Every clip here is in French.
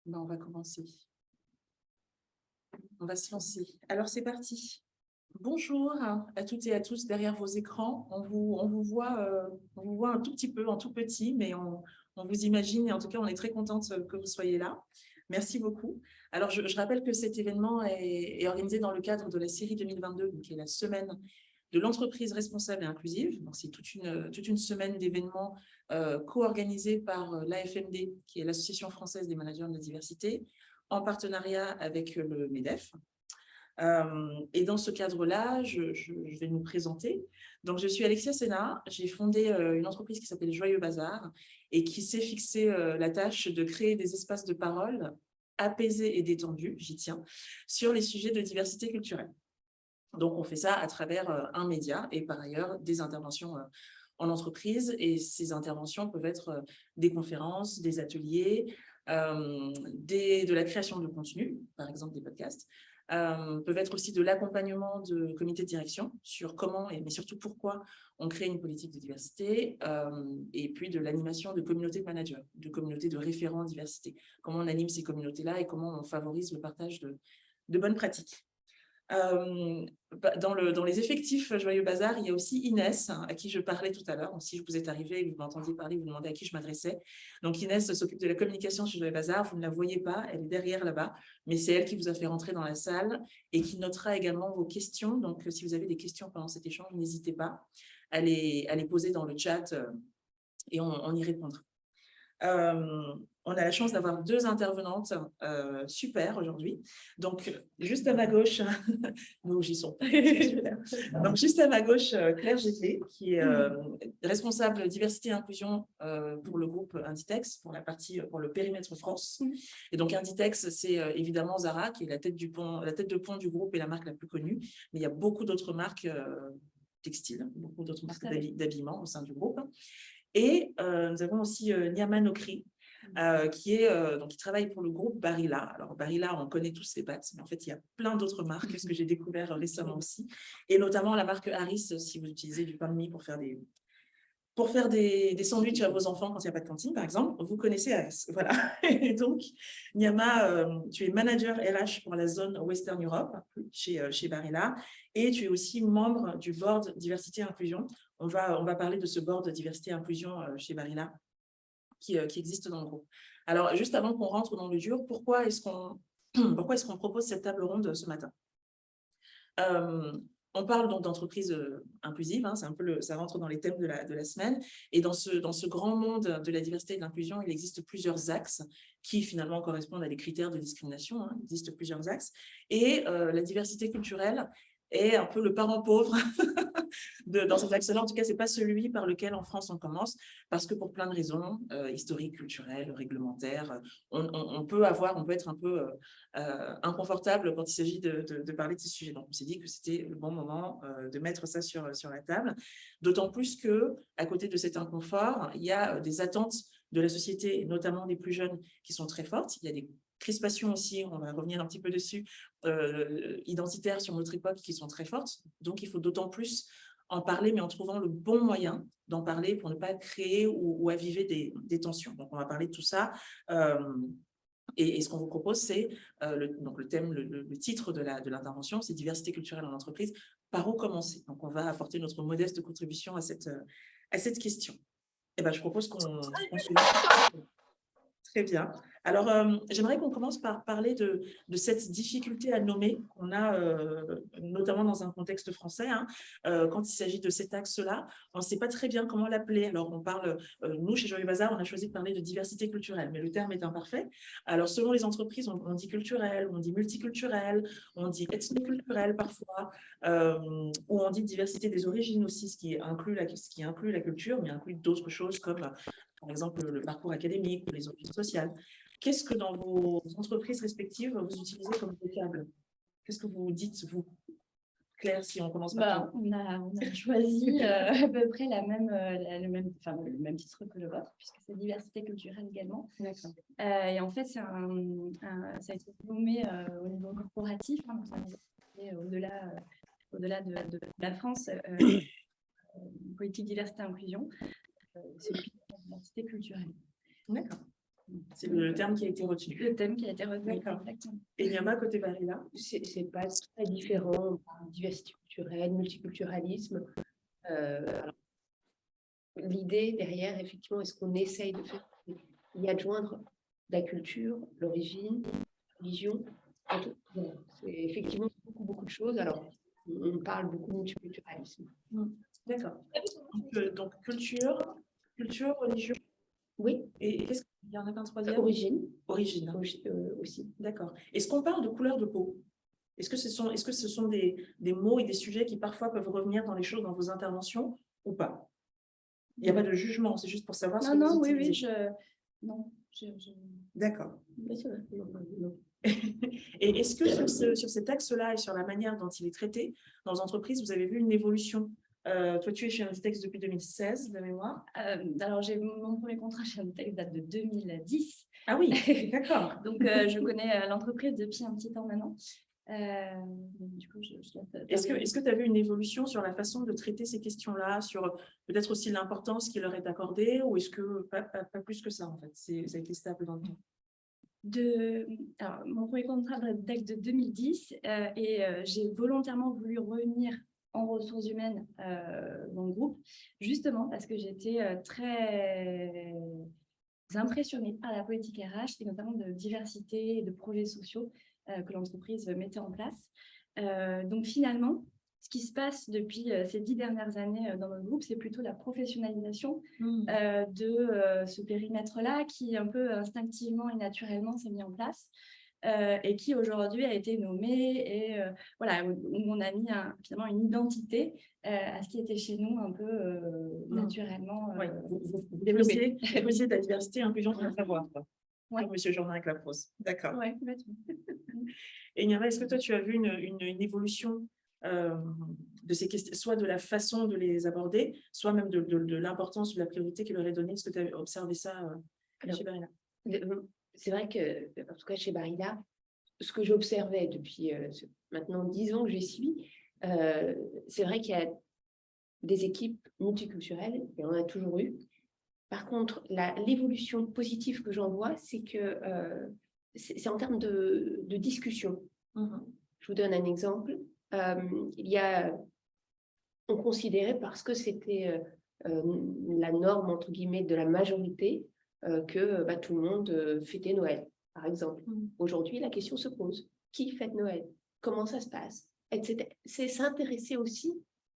On va commencer. On va se lancer. Alors, c'est parti. Bonjour à toutes et à tous derrière vos écrans. On vous voit un tout petit peu, en tout petit, mais on vous imagine et en tout cas, on est très contente que vous soyez là. Merci beaucoup. Alors, je rappelle que cet événement est organisé dans le cadre de la série 2022, qui est la semaine de l'entreprise responsable et inclusive. Donc, c'est toute une semaine d'événements co-organisés par l'AFMD, qui est l'Association française des managers de la diversité, en partenariat avec le MEDEF. Et dans ce cadre-là, je vais nous présenter. Donc, je suis Alexia Sena. J'ai fondé une entreprise qui s'appelle Joyeux Bazar et qui s'est fixé la tâche de créer des espaces de parole apaisés et détendus, j'y tiens, sur les sujets de diversité culturelle. Donc, on fait ça à travers un média et par ailleurs des interventions en entreprise. Et ces interventions peuvent être des conférences, des ateliers, de la création de contenu, par exemple des podcasts, peuvent être aussi de l'accompagnement de comités de direction sur comment, mais surtout pourquoi on crée une politique de diversité, et puis de l'animation de communautés de managers, de communautés de référents diversité, comment on anime ces communautés-là et comment on favorise le partage de bonnes pratiques. Dans les effectifs Joyeux Bazar, il y a aussi Inès, à qui je parlais tout à l'heure. Donc, si vous êtes arrivé et que vous m'entendiez parler, vous demandez à qui je m'adressais. Donc, Inès s'occupe de la communication chez Joyeux Bazar. Vous ne la voyez pas, elle est derrière là-bas, mais c'est elle qui vous a fait rentrer dans la salle et qui notera également vos questions. Donc, si vous avez des questions pendant cet échange, n'hésitez pas à les poser dans le chat et on y répondra. On a la chance d'avoir deux intervenantes super aujourd'hui. Donc, juste à ma gauche, nous j'y sont. Donc, juste à ma gauche, Claire Gété, qui est responsable diversité et inclusion pour le groupe Inditex, pour le périmètre France. Et donc, Inditex, c'est évidemment Zara, qui est la tête de pont du groupe et la marque la plus connue. Mais il y a beaucoup d'autres marques textiles, beaucoup d'autres marques d'habillement au sein du groupe. Et nous avons aussi Nyama Nokri, qui travaille pour le groupe Barilla. Alors, Barilla, on connaît tous les pâtes, mais en fait, il y a plein d'autres marques, ce que j'ai découvert récemment aussi, et notamment la marque Harris, si vous utilisez du pain de mie pour faire des sandwichs à vos enfants quand il n'y a pas de cantine, par exemple, vous connaissez Harris. Voilà. Et donc, Nyama, tu es manager RH pour la zone Western Europe chez Barilla, et tu es aussi membre du board diversité et inclusion. On va parler de ce board diversité et inclusion chez Barilla qui existe dans le groupe. Alors, juste avant qu'on rentre dans le dur, pourquoi est-ce qu'on propose cette table ronde ce matin? On parle donc d'entreprise inclusive, hein, ça rentre dans les thèmes de la semaine. Et dans ce grand monde de la diversité et de l'inclusion, il existe plusieurs axes qui finalement correspondent à des critères de discrimination. Hein, il existe plusieurs axes. Et la diversité culturelle est un peu le parent pauvre dans ces axes-là. En tout cas, ce n'est pas celui par lequel en France on commence, parce que pour plein de raisons historiques, culturelles, réglementaires, on peut être un peu inconfortable quand il s'agit de parler de ces sujets. Donc, on s'est dit que c'était le bon moment de mettre ça sur la table, d'autant plus qu'à côté de cet inconfort, il y a des attentes de la société, notamment des plus jeunes, qui sont très fortes. Il y a des crispations aussi, on va revenir un petit peu dessus, identitaires sur notre époque qui sont très fortes. Donc, il faut d'autant plus en parler, mais en trouvant le bon moyen d'en parler pour ne pas créer ou aviver des tensions. Donc, on va parler de tout ça. Et ce qu'on vous propose, c'est le thème, le titre de l'intervention, c'est diversité culturelle en entreprise. Par où commencer? Donc, on va apporter notre modeste contribution à cette question. Et ben, je propose qu'on se lance. Très bien. Alors, j'aimerais qu'on commence par parler de cette difficulté à nommer qu'on a, notamment dans un contexte français, hein, quand il s'agit de cet axe-là. On ne sait pas très bien comment l'appeler. Alors, on parle, nous, chez Joyeux Bazar, on a choisi de parler de diversité culturelle, mais le terme est imparfait. Alors, selon les entreprises, on dit culturel, on dit multiculturel, on dit ethnoculturel parfois, ou on dit diversité des origines aussi, ce qui inclut la culture, mais inclut d'autres choses comme par exemple le parcours académique ou les origines sociales. Qu'est-ce que dans vos entreprises respectives, vous utilisez comme vocable? Qu'est-ce que vous dites, vous? Claire, si on commence par on a choisi à peu près le même titre que le vôtre, puisque c'est diversité culturelle également. D'accord. Et en fait, ça a été nommé au niveau corporatif, hein, au-delà de la France, politique diversité inclusion, c'est diversité culturelle. D'accord. C'est le terme qui a été retenu. Le thème qui a été retenu. D'accord. Exactement. Et Niama, côté Barilla? C'est pas très différent. On parle de diversité culturelle, multiculturalisme. Alors, l'idée derrière, effectivement, est-ce qu'on essaye de faire, il y a de joindre la culture, l'origine, la religion. Voilà. C'est effectivement beaucoup de choses. Alors, on parle beaucoup de multiculturalisme. D'accord. Donc, culture, religion. Oui. Et qu'est-ce qu'il y en a qu'un troisième? Origine. Origine. Aussi. D'accord. Est-ce qu'on parle de couleur de peau? Est-ce que ce sont des mots et des sujets qui parfois peuvent revenir dans les choses, dans vos interventions ou pas? Il n'y a pas de jugement, c'est juste pour savoir ce que vous utilisez. Non. D'accord. Non. Et est-ce que sur cet axe-là et sur la manière dont il est traité dans les entreprises, vous avez vu une évolution? Toi, tu es chez Inditex depuis 2016, de mémoire. Alors, mon premier contrat chez Inditex date de 2010. Ah oui, d'accord. Donc, je connais l'entreprise depuis un petit temps maintenant. Du coup, Est-ce que tu as vu une évolution sur la façon de traiter ces questions-là, sur peut-être aussi l'importance qui leur est accordée, ou est-ce que pas plus que ça, en fait, ça a été stable dans le temps? Alors, mon premier contrat date de 2010 et j'ai volontairement voulu revenir en ressources humaines dans le groupe, justement parce que j'étais très impressionnée par la politique RH et notamment de diversité et de projets sociaux que l'entreprise mettait en place. Donc finalement, ce qui se passe depuis ces 10 dernières années dans notre groupe, c'est plutôt la professionnalisation de ce périmètre-là qui un peu instinctivement et naturellement s'est mis en place et qui aujourd'hui a été nommé et voilà, où on a mis finalement une identité à ce qui était chez nous un peu naturellement. Vous développez de la diversité, inclusion dans le savoir. Ouais. Monsieur Jourdain-Clapros. D'accord. Oui, complètement. Et Niama, est-ce que toi, tu as vu une évolution de ces questions, soit de la façon de les aborder, soit même de l'importance ou de la priorité qui leur est donnée? Est-ce que tu as observé ça chez Barilla? C'est vrai que, en tout cas chez Barilla, ce que j'observais depuis maintenant 10 ans que j'y suis, c'est vrai qu'il y a des équipes multiculturelles, et on en a toujours eu. Par contre, l'évolution positive que j'en vois, c'est que c'est en termes de discussion. Je vous donne un exemple. On considérait, parce que c'était la norme, entre guillemets, de la majorité, que tout le monde fêtait Noël, par exemple. Aujourd'hui, la question se pose. Qui fête Noël? Comment ça se passe? Etc. C'est s'intéresser aussi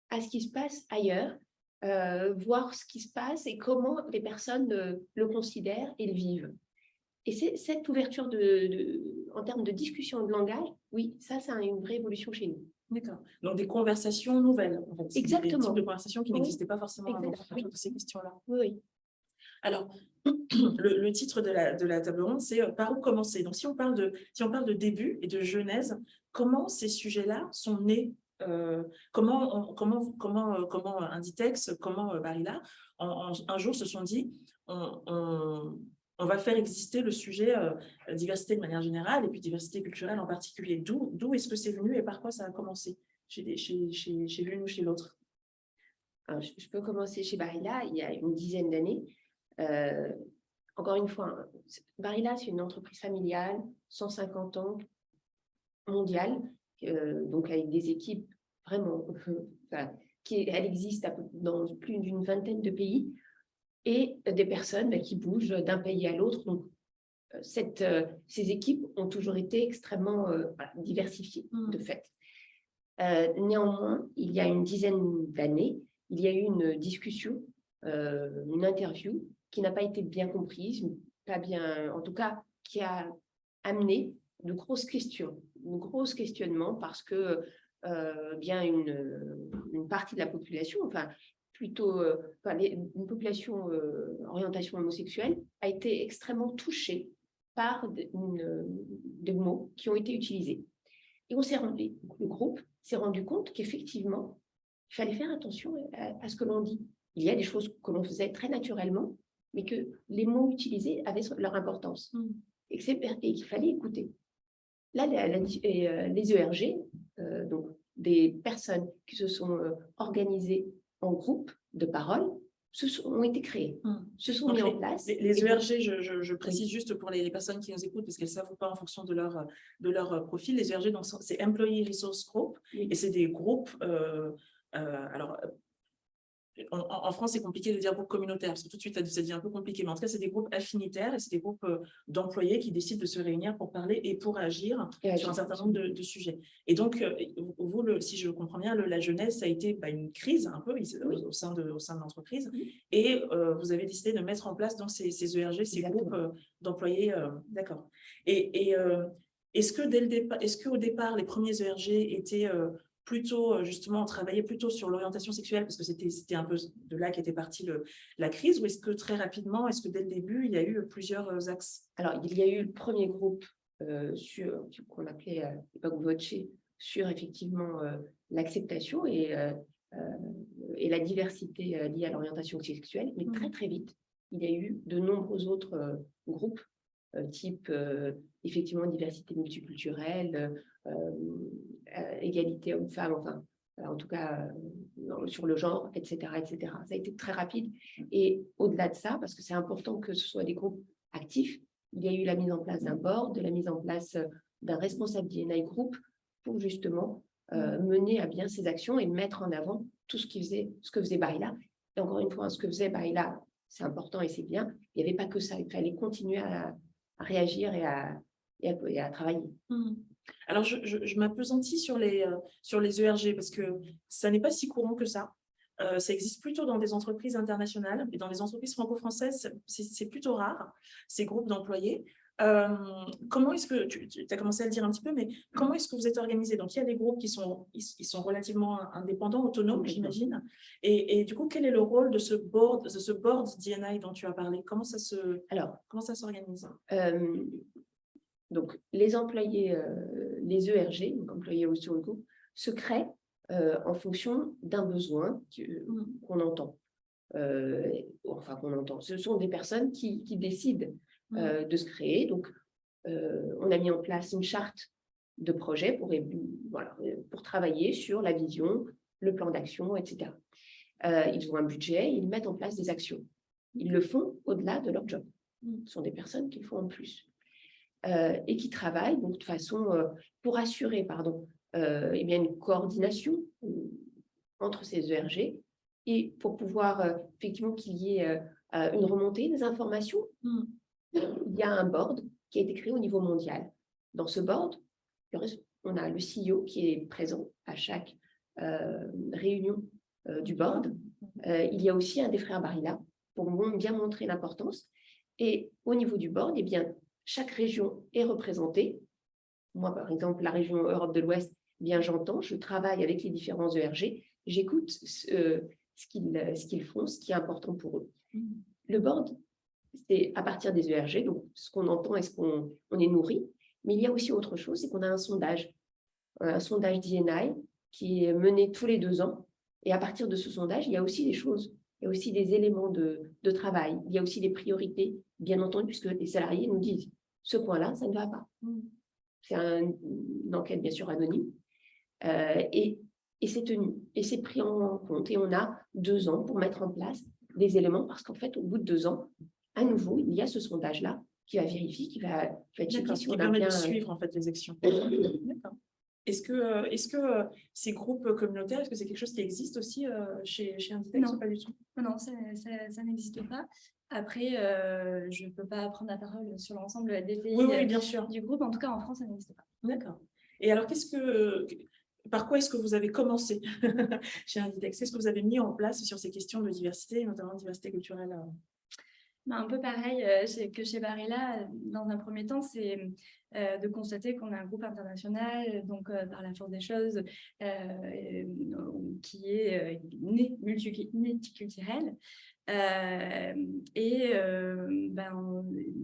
à ce qui se passe ailleurs, voir ce qui se passe et comment les personnes le considèrent et le vivent. Et c'est cette ouverture en termes de discussion et de langage, oui, ça, c'est une vraie évolution chez nous. D'accord. Donc, des conversations nouvelles, en fait. Exactement. Des types de conversations qui n'existaient pas forcément avant de ces questions-là. Oui. Alors, le titre de la table ronde, c'est « Par où commencer ?» Donc, si on parle de début et de genèse, comment ces sujets-là sont nés? Comment Inditex, comment Barilla, un jour se sont dit on va faire exister le sujet diversité de manière générale et puis diversité culturelle en particulier. D'où est-ce que c'est venu et par quoi ça a commencé chez l'une ou chez l'autre? Je peux commencer chez Barilla il y a une dizaine d'années. Encore une fois, Barilla, c'est une entreprise familiale, 150 ans, mondiale, donc avec des équipes vraiment, elle existe dans plus d'une vingtaine de pays et des personnes qui bougent d'un pays à l'autre. Donc, ces équipes ont toujours été extrêmement diversifiées, de fait. Néanmoins, il y a une dizaine d'années, il y a eu une discussion, une interview qui n'a pas été bien comprise, pas bien, en tout cas, qui a amené de grosses questionnements parce que bien une partie de la population, plutôt une population orientation homosexuelle, a été extrêmement touchée par des mots qui ont été utilisés. Et le groupe s'est rendu compte qu'effectivement, il fallait faire attention à ce que l'on dit. Il y a des choses que l'on faisait très naturellement, mais que les mots utilisés avaient leur importance et qu'il fallait écouter. Là, les ERG, donc des personnes qui se sont organisées en groupe de parole, ont été créés, se sont Donc, mis en place. Les ERG, je précise juste pour les personnes qui nous écoutent, parce qu'elles ne savent pas en fonction de leur profil, les ERG, c'est Employee Resource Group, et c'est des groupes, alors, en France, c'est compliqué de dire groupe communautaire, parce que tout de suite, ça devient un peu compliqué. Mais en tout cas, c'est des groupes affinitaires et c'est des groupes d'employés qui décident de se réunir pour parler et pour agir sur un certain nombre de sujets. Et donc, vous, si je comprends bien, la genèse, ça a été une crise un peu au sein de l'entreprise. Et vous avez décidé de mettre en place donc, ces ERG, ces groupes d'employés. D'accord. Et est-ce qu'au départ, les premiers ERG étaient plutôt, justement, on travaillait plutôt sur l'orientation sexuelle, parce que c'était un peu de là qu'était partie la crise, ou est-ce que très rapidement, est-ce que dès le début, il y a eu plusieurs axes? Alors, il y a eu le premier groupe qu'on appelait à l'époque Voce, sur effectivement l'acceptation et la diversité liée à l'orientation sexuelle, mais très très vite, il y a eu de nombreux autres groupes, type effectivement diversité multiculturelle, égalité homme-femme, enfin, en tout cas sur le genre, etc., etc. Ça a été très rapide. Et au-delà de ça, parce que c'est important que ce soit des groupes actifs, il y a eu la mise en place d'un board, de la mise en place d'un responsable D&I group pour justement mener à bien ces actions et mettre en avant tout ce que faisait Barilla. Et encore une fois, ce que faisait Barilla, c'est important et c'est bien. Il n'y avait pas que ça. Il fallait continuer à réagir et à travailler. Alors, je m'appesantis sur les ERG parce que ça n'est pas si courant que ça. Ça existe plutôt dans des entreprises internationales, et dans les entreprises franco-françaises, c'est plutôt rare, ces groupes d'employés. Comment est-ce que, tu as commencé à le dire un petit peu, mais comment est-ce que vous êtes organisé? Donc, il y a des groupes qui sont relativement indépendants, autonomes, j'imagine. Et du coup, quel est le rôle de ce board D&I dont tu as parlé? Comment ça s'organise? Donc, les employés, les ERG, donc employés au sur le groupe, se créent en fonction d'un besoin qu'on entend. Qu'on entend. Ce sont des personnes qui décident de se créer. Donc, on a mis en place une charte de projet pour travailler sur la vision, le plan d'action, etc. Ils ont un budget, ils mettent en place des actions. Ils le font au-delà de leur job. Ce sont des personnes qui le font en plus. Et qui travaillent donc, de façon pour assurer une coordination entre ces ERG et pour pouvoir effectivement qu'il y ait une remontée des informations. Il y a un board qui a été créé au niveau mondial. Dans ce board, on a le CEO qui est présent à chaque réunion du board. Il y a aussi un des frères Barilla pour bien montrer l'importance. Et au niveau du board, eh bien, chaque région est représentée. Moi, par exemple, la région Europe de l'Ouest, bien j'entends, je travaille avec les différents ERG, j'écoute ce qu'ils font, ce qui est important pour eux. Le board, c'est à partir des ERG, donc ce qu'on entend et ce qu'on est nourri, mais il y a aussi autre chose, c'est qu'on a un sondage D&I qui est mené tous les 2 ans, et à partir de ce sondage, il y a aussi des choses, il y a aussi des éléments de travail, il y a aussi des priorités, bien entendu, puisque les salariés nous disent ce point-là, ça ne va pas. C'est une enquête, bien sûr, anonyme. Et c'est tenu, et c'est pris en compte. Et on a 2 ans pour mettre en place des éléments, parce qu'en fait, au bout de 2 ans, à nouveau, il y a ce sondage-là qui va vérifier, qui va checker si on a permet bien... de suivre, en fait, les actions. D'accord. Est-ce que ces groupes communautaires, est-ce que c'est quelque chose qui existe aussi chez Inditex ou pas du tout? Non, ça n'existe pas. Après, je ne peux pas prendre la parole sur l'ensemble des pays bien sûr. du groupe. En tout cas, en France, ça n'existe pas. D'accord. Et alors, par quoi est-ce que vous avez commencé chez Inditex? Qu'est-ce que vous avez mis en place sur ces questions de diversité, notamment de diversité culturelle? Un peu pareil que chez Barilla, dans un premier temps, c'est de constater qu'on a un groupe international, donc par la force des choses, qui est multiculturel.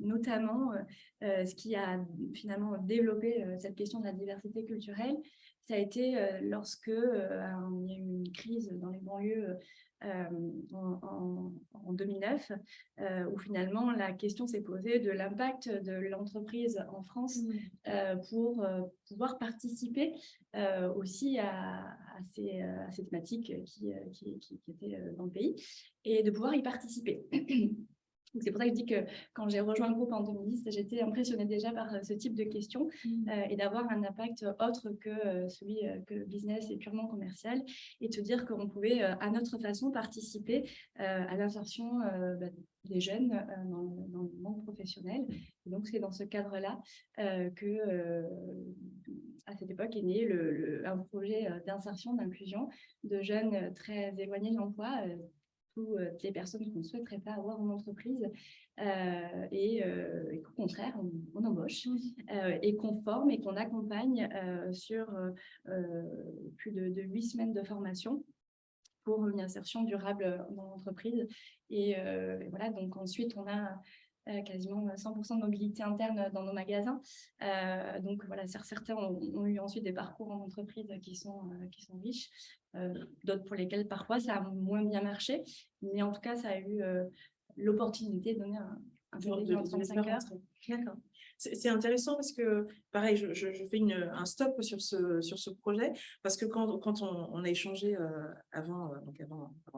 Notamment, ce qui a finalement développé cette question de la diversité culturelle, ça a été lorsque il y a eu une crise dans les banlieues en 2009, où finalement la question s'est posée de l'impact de l'entreprise en France pour pouvoir participer aussi à ces thématiques qui étaient dans le pays et de pouvoir y participer. C'est pour ça que je dis que quand j'ai rejoint le groupe en 2010, j'étais impressionnée déjà par ce type de questions et d'avoir un impact autre que celui que business et purement commercial, et de se dire qu'on pouvait à notre façon participer à l'insertion des jeunes dans le monde professionnel. Et donc c'est dans ce cadre-là que à cette époque est né un projet d'insertion, d'inclusion de jeunes très éloignés de l'emploi, toutes les personnes qu'on ne souhaiterait pas avoir en entreprise et qu'au contraire, on embauche et qu'on forme et qu'on accompagne sur plus de 8 semaines de formation pour une insertion durable dans l'entreprise. Et voilà, donc ensuite, on a quasiment 100% de mobilité interne dans nos magasins. Donc voilà, certains ont eu ensuite des parcours en entreprise qui sont riches, d'autres pour lesquels parfois ça a moins bien marché, mais en tout cas ça a eu l'opportunité de donner un CDI en 35 heures. D'accord. C'est intéressant parce que, pareil, je fais un stop sur ce projet, parce que quand on a échangé avant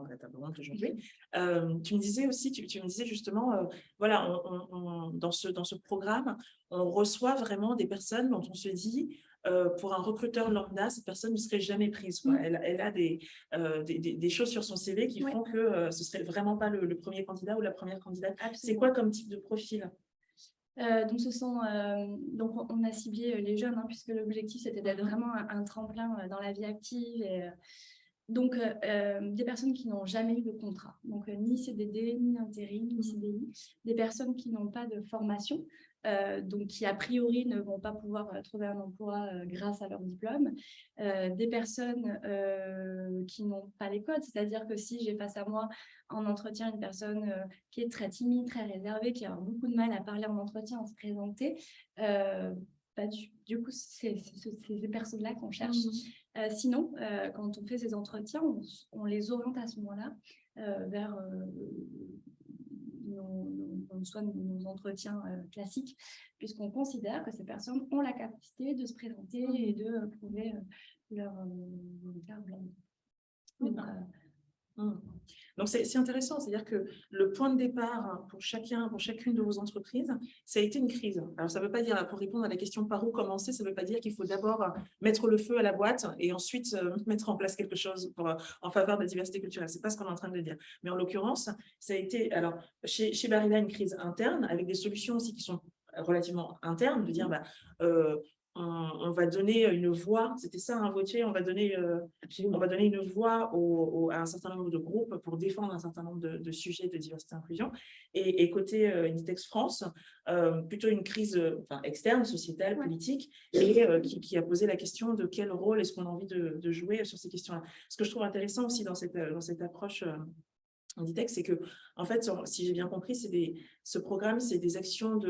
la table ronde aujourd'hui, tu me disais aussi, tu me disais justement, voilà, dans ce programme, on reçoit vraiment des personnes dont on se dit, pour un recruteur lambda, cette personne ne serait jamais prise, quoi. Elle a des choses sur son CV qui font que ce serait vraiment pas le premier candidat ou la première candidate. C'est quoi comme type de profil? Donc on a ciblé les jeunes, hein, puisque l'objectif c'était d'être vraiment un tremplin dans la vie active. Donc des personnes qui n'ont jamais eu de contrat, donc ni CDD, ni intérim, ni CDI, des personnes qui n'ont pas de formation, donc qui a priori ne vont pas pouvoir trouver un emploi grâce à leur diplôme, des personnes qui n'ont pas les codes, c'est-à-dire que si j'ai face à moi en entretien une personne qui est très timide, très réservée, qui a beaucoup de mal à parler en entretien, à se présenter, du coup c'est ces personnes-là qu'on cherche. Sinon, quand on fait ces entretiens, on les oriente à ce moment-là vers nos entretiens classiques, puisqu'on considère que ces personnes ont la capacité de se présenter et de prouver leur Donc, c'est intéressant, c'est-à-dire que le point de départ pour chacune de vos entreprises, ça a été une crise. Alors, ça ne veut pas dire, pour répondre à la question par où commencer, ça ne veut pas dire qu'il faut d'abord mettre le feu à la boîte et ensuite mettre en place quelque chose en faveur de la diversité culturelle. Ce n'est pas ce qu'on est en train de dire. Mais en l'occurrence, ça a été, alors, chez Barilla, une crise interne, avec des solutions aussi qui sont relativement internes, de dire, on va donner une voix, c'était ça, hein, Vautier, on va donner une voix à un certain nombre de groupes pour défendre un certain nombre de sujets de diversité et inclusion. Et côté Inditex France, plutôt une crise externe, sociétale, politique, et qui a posé la question de quel rôle est-ce qu'on a envie de jouer sur ces questions-là. Ce que je trouve intéressant aussi dans cette approche Inditex, c'est que, en fait, si j'ai bien compris, ce programme, c'est des actions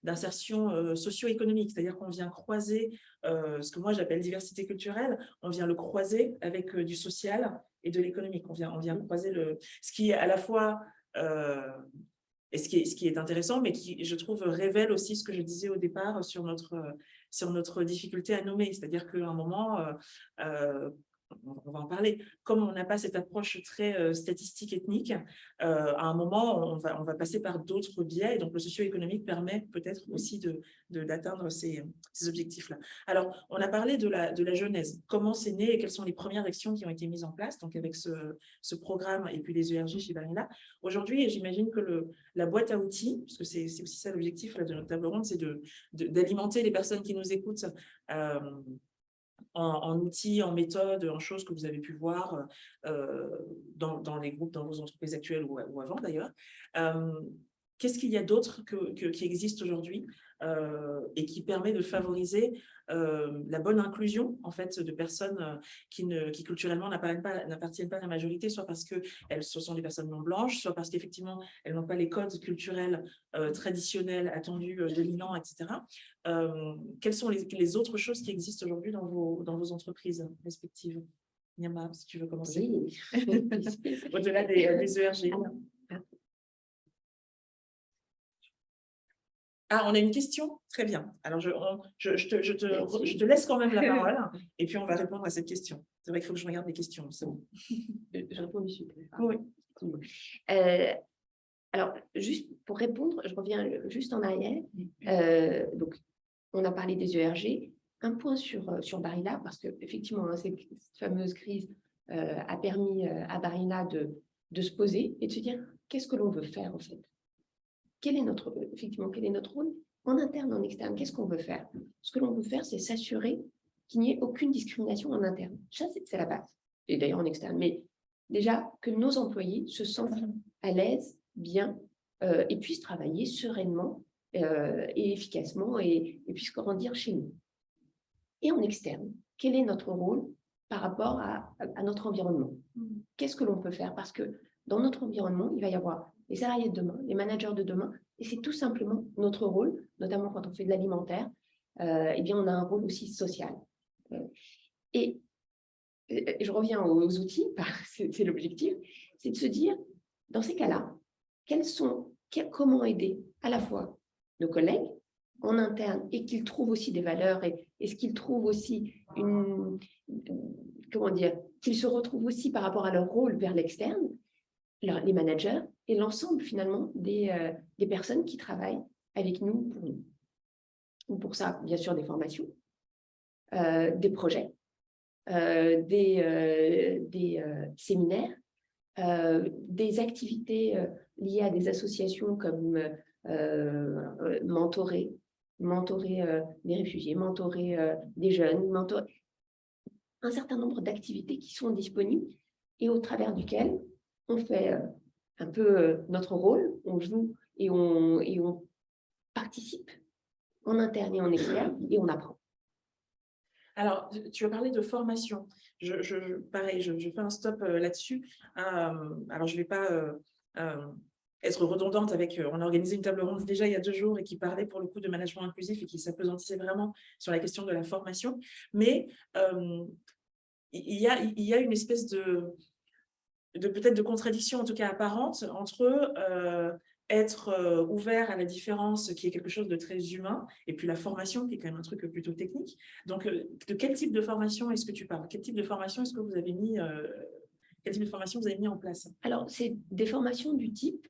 d'insertion socio-économique, c'est-à-dire qu'on vient croiser ce que moi j'appelle diversité culturelle, on vient le croiser avec du social et de l'économique. On vient croiser ce qui est à la fois et ce qui est intéressant, mais qui, je trouve, révèle aussi ce que je disais au départ sur notre difficulté à nommer, c'est-à-dire qu'à un moment, on va en parler, comme on n'a pas cette approche très statistique ethnique, à un moment, on va passer par d'autres biais, et donc le socio-économique permet peut-être aussi d'atteindre ces objectifs-là. Alors, on a parlé de la genèse, comment c'est né et quelles sont les premières actions qui ont été mises en place, donc avec ce programme et puis les ERG chez Barilla. Aujourd'hui, j'imagine que la boîte à outils, parce que c'est aussi ça l'objectif de notre table ronde, c'est d'alimenter les personnes qui nous écoutent en outils, en méthodes, en choses que vous avez pu voir dans les groupes, dans vos entreprises actuelles ou avant d'ailleurs. Qu'est-ce qu'il y a d'autre qui existe aujourd'hui et qui permet de favoriser la bonne inclusion en fait, de personnes qui culturellement n'appartiennent pas à la majorité, soit parce que ce sont des personnes non blanches, soit parce qu'effectivement elles n'ont pas les codes culturels traditionnels attendus dominants, etc. Quelles sont les autres choses qui existent aujourd'hui dans vos entreprises respectives? Niama, si tu veux commencer. Oui. Au-delà des ERG. Ah, on a une question? Très bien. Alors, je te laisse quand même la parole et puis on va répondre à cette question. C'est vrai qu'il faut que je regarde les questions. C'est bon. Je réponds du suite. Oui. Alors, juste pour répondre, je reviens juste en arrière. Donc, on a parlé des ERG. Un point sur Barilla, parce qu'effectivement, cette fameuse crise a permis à Barilla de se poser et de se dire qu'est-ce que l'on veut faire en fait. Quel est notre rôle en interne, en externe? Qu'est-ce qu'on veut faire? Ce que l'on veut faire, c'est s'assurer qu'il n'y ait aucune discrimination en interne. Ça, c'est la base. Et d'ailleurs en externe. Mais déjà, que nos employés se sentent à l'aise, bien, et puissent travailler sereinement et efficacement et puissent grandir chez nous. Et en externe, quel est notre rôle par rapport à notre environnement? Qu'est-ce que l'on peut faire? Parce que dans notre environnement, il va y avoir les salariés de demain, les managers de demain, et c'est tout simplement notre rôle, notamment quand on fait de l'alimentaire, eh bien on a un rôle aussi social. Et je reviens aux outils, c'est l'objectif, c'est de se dire, dans ces cas-là, comment aider à la fois nos collègues en interne et qu'ils trouvent aussi des valeurs et ce qu'ils trouvent aussi qu'ils se retrouvent aussi par rapport à leur rôle vers l'externe, les managers et l'ensemble finalement des personnes qui travaillent avec nous pour nous. Donc pour ça, bien sûr, des formations, des projets, des séminaires, des activités liées à des associations comme mentorer des réfugiés, mentorer des jeunes, un certain nombre d'activités qui sont disponibles et au travers duquel on fait un peu notre rôle, on joue et on participe en interne et en externe et on apprend. Alors, tu as parlé de formation. Pareil, je fais un stop là-dessus. Alors, je ne vais pas être redondante avec... on a organisé une table ronde déjà il y a 2 jours et qui parlait pour le coup de management inclusif et qui s'appesantissait vraiment sur la question de la formation. Mais il y a une espèce peut-être de contradiction, en tout cas apparente, entre être ouvert à la différence, qui est quelque chose de très humain, et puis la formation, qui est quand même un truc plutôt technique. Donc, de quel type de formation est-ce que tu parles? Quel type de formation est-ce que vous avez mis quel type de formation vous avez mis en place? Alors, c'est des formations du type,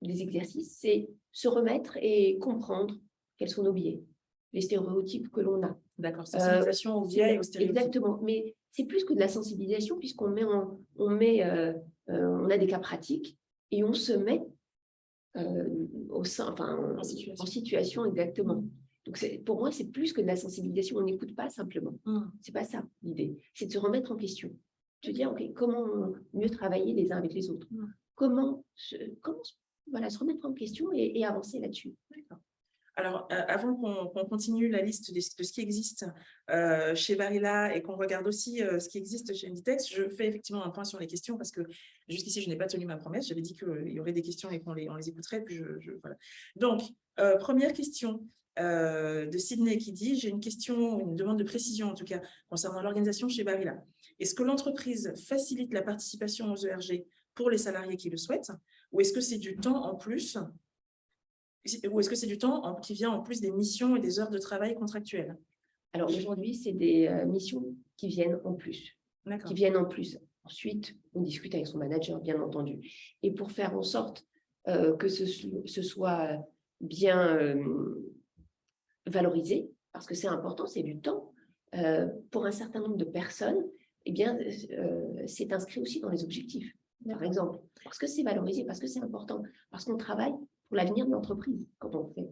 des exercices, c'est se remettre et comprendre quels sont nos biais, les stéréotypes que l'on a. D'accord, sensibilisation aux biais et aux stéréotypes. Exactement, mais c'est plus que de la sensibilisation puisqu'on on a des cas pratiques et on se met en situation exactement. Donc pour moi, c'est plus que de la sensibilisation, on n'écoute pas simplement. C'est pas ça l'idée, c'est de se remettre en question, de dire ok, comment mieux travailler les uns avec les autres, comment se remettre en question et avancer là-dessus. D'accord. Alors, avant qu'on continue la liste de ce qui existe chez Barilla et qu'on regarde aussi ce qui existe chez Inditex, je fais effectivement un point sur les questions parce que jusqu'ici, je n'ai pas tenu ma promesse. J'avais dit qu'il y aurait des questions et qu'on les écouterait. Puis voilà. Donc, première question de Sydney qui dit « J'ai une question, une demande de précision en tout cas, concernant l'organisation chez Barilla. Est-ce que l'entreprise facilite la participation aux ERG pour les salariés qui le souhaitent ou est-ce que c'est du temps en plus ?» Ou est-ce que c'est du temps qui vient en plus des missions et des heures de travail contractuelles? Alors aujourd'hui, c'est des missions qui viennent en plus. Qui viennent en plus. Ensuite, on discute avec son manager, bien entendu. Et pour faire en sorte que ce soit bien valorisé, parce que c'est important, c'est du temps, pour un certain nombre de personnes, eh bien, c'est inscrit aussi dans les objectifs, par exemple. Parce que c'est valorisé, parce que c'est important, parce qu'on travaille pour l'avenir de l'entreprise quand on le fait.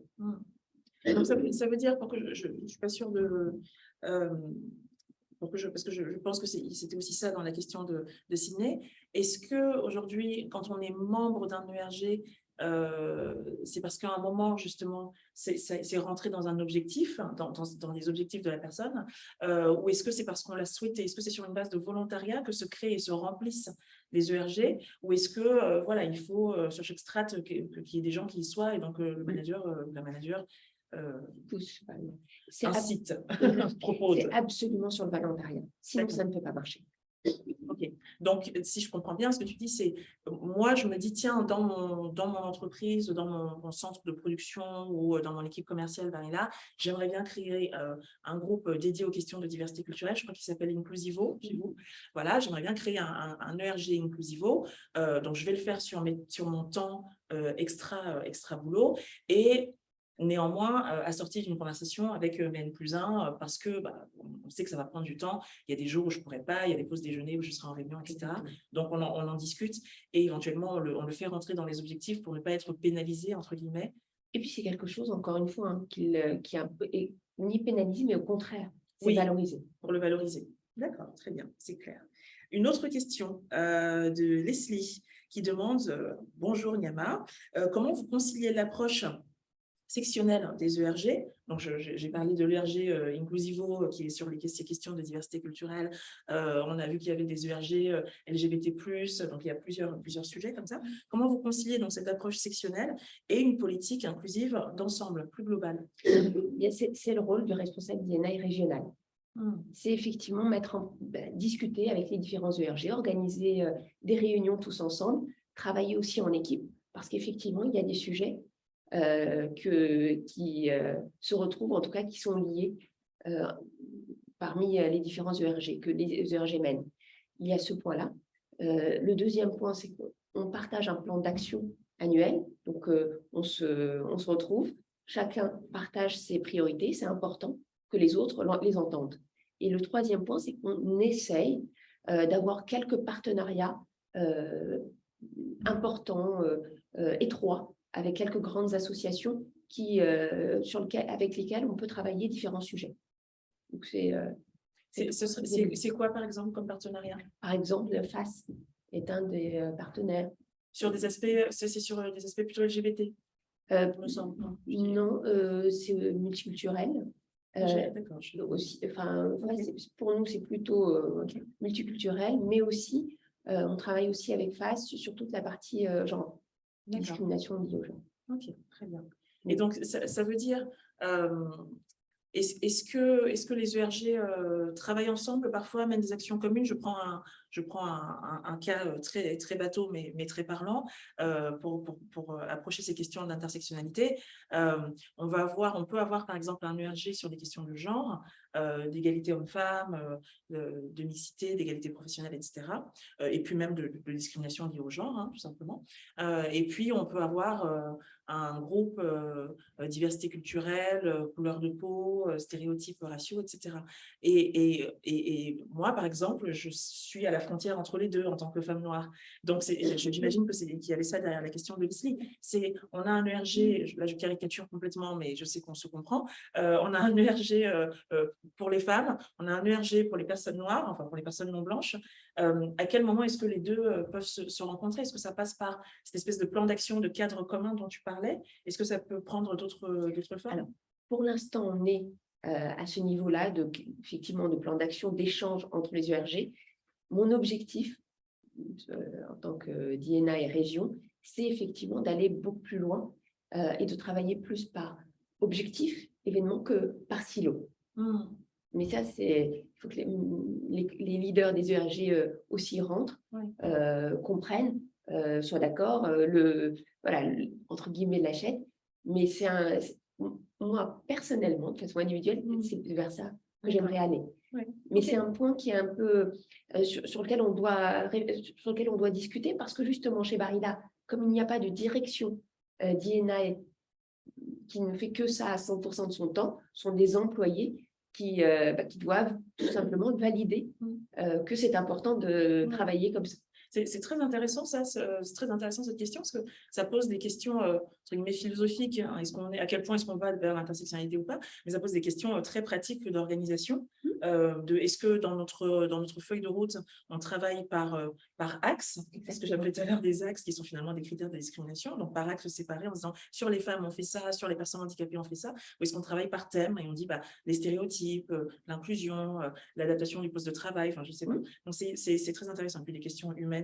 Donc, ça veut dire, pour que je ne suis pas sûre de... parce que je pense que c'était aussi ça dans la question de Sydney. Est-ce qu'aujourd'hui, quand on est membre d'un ERG, c'est parce qu'à un moment, justement, c'est rentré dans un objectif, dans les objectifs de la personne, ou est-ce que c'est parce qu'on l'a souhaité? Est-ce que c'est sur une base de volontariat que se créent et se remplissent les ERG, ou est-ce que, voilà, il faut, sur chaque strate, qu'il y ait des gens qui y soient, et donc le manager, la manager, incite, propose. C'est absolument sur le volontariat, sinon ça ne peut pas marcher. Ok. Donc, si je comprends bien, ce que tu dis, c'est, moi, je me dis, tiens, dans mon entreprise, dans mon centre de production ou dans mon équipe commerciale, Barilla, j'aimerais bien créer un groupe dédié aux questions de diversité culturelle. Je crois qu'il s'appelle Inclusivo chez vous. Voilà, j'aimerais bien créer un ERG Inclusivo. Donc, je vais le faire sur mon temps extra boulot. Et néanmoins, assorti d'une conversation avec mes N+1 parce que on sait que ça va prendre du temps. Il y a des jours où je ne pourrais pas, il y a des pauses déjeuner où je serai en réunion, etc. Donc, on en discute et éventuellement, on le fait rentrer dans les objectifs pour ne pas être pénalisé, entre guillemets. Et puis, c'est quelque chose, encore une fois, hein, qui est un peu ni pénalisé, mais au contraire, c'est Oui, valorisé. pour le valoriser. D'accord, très bien, c'est clair. Une autre question de Leslie qui demande bonjour Nyama, comment vous conciliez l'approche sectionnelle des ERG. Donc, j'ai parlé de l'ERG Inclusivo qui est sur ces questions de diversité culturelle. On a vu qu'il y avait des ERG LGBT+, donc il y a plusieurs sujets comme ça. Comment vous conciliez donc cette approche sectionnelle et une politique inclusive d'ensemble, plus globale? C'est le rôle du responsable d'INI régional. C'est effectivement discuter avec les différents ERG, organiser des réunions tous ensemble, travailler aussi en équipe, parce qu'effectivement, il y a des sujets qui se retrouvent, en tout cas qui sont liés parmi les différents ERG, que les ERG mènent. Il y a ce point-là. Le deuxième point, c'est qu'on partage un plan d'action annuel, donc on se retrouve, chacun partage ses priorités, c'est important que les autres les entendent. Et le troisième point, c'est qu'on essaye d'avoir quelques partenariats importants, étroits, avec quelques grandes associations avec lesquelles on peut travailler différents sujets. Donc, c'est quoi, par exemple, comme partenariat? Par exemple, FAS est un des partenaires. Sur des aspects, c'est sur des aspects plutôt LGBT? Me semble. Non, c'est multiculturel. D'accord. Aussi, pour nous, c'est plutôt multiculturel, mais aussi, on travaille aussi avec FAS sur toute la partie genre, discrimination liée au genre. Ok, très bien. Et donc, ça veut dire, est-ce que les ERG travaillent ensemble, parfois mènent des actions communes? Je prends un cas très, très bateau, mais très parlant, pour approcher ces questions d'intersectionnalité. On peut avoir, par exemple, un ERG sur des questions de genre, d'égalité homme-femme, de mixité, d'égalité professionnelle, etc. Et puis même de discrimination liée au genre, hein, tout simplement. Et puis, on peut avoir un groupe diversité culturelle, couleur de peau, stéréotypes raciaux, etc. Et moi, par exemple, je suis à la frontière entre les deux en tant que femme noire. Donc, j'imagine qu'il y avait ça derrière la question de Leslie. On a un ERG, là je caricature complètement, mais je sais qu'on se comprend. On a un ERG pour les femmes, on a un ERG pour les personnes noires, enfin pour les personnes non blanches. À quel moment est-ce que les deux peuvent se rencontrer? Est-ce que ça passe par cette espèce de plan d'action, de cadre commun dont tu parlais? Est-ce que ça peut prendre d'autres formes? Alors, pour l'instant, on est à ce niveau-là, effectivement, de plan d'action, d'échange entre les ERG. Mon objectif, en tant que d'INA et région, c'est effectivement d'aller beaucoup plus loin et de travailler plus par objectif, événement, que par silo. Mais ça, il faut que les leaders des ERG aussi rentrent, comprennent, soient d'accord, entre guillemets, l'achètent. Mais moi, personnellement, de façon individuelle, c'est vers ça que j'aimerais aller. Mais c'est un point qui est un peu sur lequel on doit discuter, parce que justement, chez Barilla, comme il n'y a pas de direction d'INA qui ne fait que ça à 100% de son temps, sont des employés qui doivent tout simplement valider que c'est important de travailler comme ça. C'est très intéressant ça, c'est très intéressant cette question, parce que ça pose des questions entre guillemets philosophiques, hein, à quel point est-ce qu'on va vers l'intersectionnalité ou pas, mais ça pose des questions très pratiques d'organisation. Est-ce que dans notre feuille de route, on travaille par axe, parce que j'appelais tout à l'heure des axes qui sont finalement des critères de discrimination, donc par axe séparé en disant sur les femmes on fait ça, sur les personnes handicapées on fait ça, ou est-ce qu'on travaille par thème et on dit les stéréotypes, l'inclusion, l'adaptation du poste de travail, enfin je sais pas. Donc c'est très intéressant, puis les questions humaines.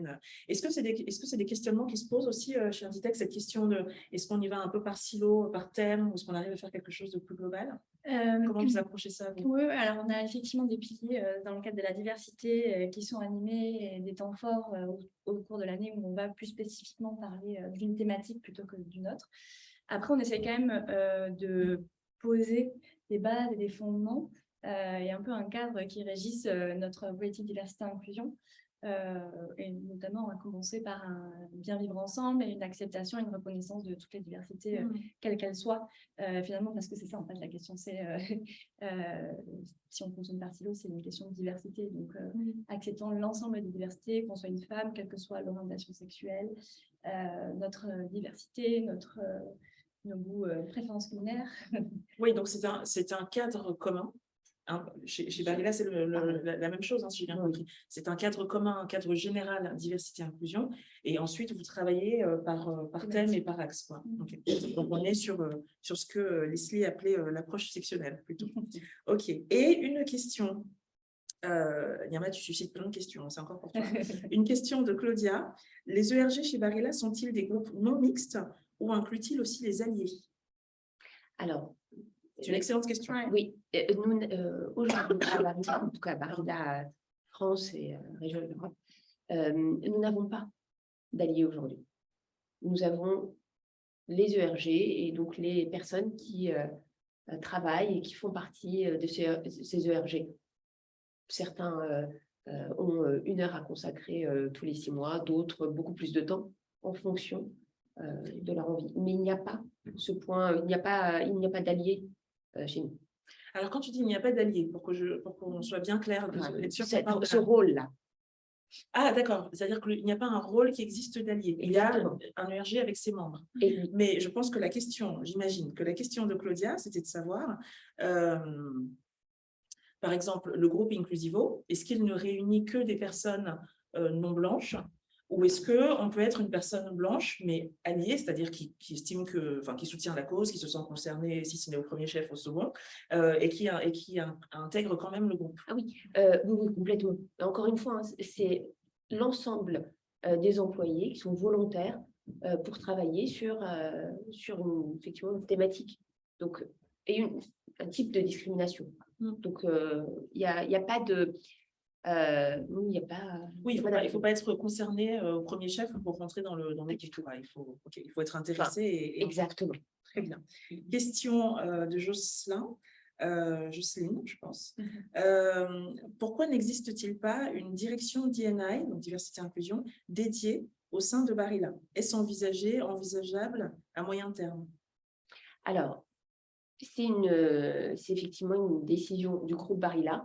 Est-ce que c'est des questionnements qui se posent aussi chez Inditex, cette question de est-ce qu'on y va un peu par silo, par thème, ou est-ce qu'on arrive à faire quelque chose de plus global? Comment vous approchez ça, vous? Oui, alors on a effectivement effectivement des piliers dans le cadre de la diversité qui sont animés et des temps forts au cours de l'année où on va plus spécifiquement parler d'une thématique plutôt que d'une autre. Après, on essaie quand même de poser des bases et des fondements et un peu un cadre qui régisse notre politique diversité-inclusion. Et notamment, on va commencer par un bien vivre ensemble et une acceptation et une reconnaissance de toutes les diversités, quelles qu'elles soient. Finalement, parce que c'est ça, en fait, la question, c'est si on fonctionne par silo, c'est une question de diversité. Donc, acceptant l'ensemble des diversités, qu'on soit une femme, quelle que soit l'orientation sexuelle, notre diversité, nos goûts, préférences culinaires. Oui, donc c'est un cadre commun. Hein, chez Barilla, c'est la même chose, hein, si j'ai bien compris. C'est un cadre commun, un cadre général, diversité-inclusion. Et ensuite, vous travaillez par thème et par axe, quoi. Okay. Donc, on est sur ce que Leslie appelait l'approche sectionnelle, plutôt. OK. Et une question. Yama, tu suscites plein de questions, c'est encore pour toi. Une question de Claudia. Les ERG chez Barilla sont-ils des groupes non mixtes ou incluent-ils aussi les alliés? Alors, c'est une excellente question. Oui, nous, aujourd'hui, à Barilla, en tout cas à Barilla France et région de l'Europe, nous n'avons pas d'alliés aujourd'hui. Nous avons les ERG et donc les personnes qui travaillent et qui font partie de ces ERG. Certains ont 1 heure à consacrer tous les 6 mois, d'autres beaucoup plus de temps en fonction de leur envie. Mais il n'y a pas ce point, il n'y a pas d'alliés chez nous. Alors, quand tu dis il n'y a pas d'alliés, pour qu'on soit bien clair, ce rôle-là. Ah, d'accord. C'est-à-dire qu'il n'y a pas un rôle qui existe d'allié. Il y a un ERG avec ses membres. Mais je pense que j'imagine que la question de Claudia, c'était de savoir, par exemple, le groupe Inclusivo, est-ce qu'il ne réunit que des personnes non blanches? Ou est-ce qu'on peut être une personne blanche, mais alliée, c'est-à-dire qui estime qui soutient la cause, qui se sent concerné, si ce n'est au premier chef, au second, et qui intègre quand même le groupe? Ah oui, oui, complètement. Encore une fois, hein, c'est l'ensemble des employés qui sont volontaires pour travailler sur effectivement une thématique. Donc, et un type de discrimination. Donc, il n'y a pas de... il n'y a pas... Oui, il ne faut pas être concerné au premier chef pour rentrer dans l'équipe. Il faut être intéressé. Exactement. Très bien. Question de Jocelyne, je pense. Pourquoi n'existe-t-il pas une direction D&I, donc diversité et inclusion, dédiée au sein de Barilla? Est-ce envisageable à moyen terme? Alors, c'est effectivement une décision du groupe Barilla.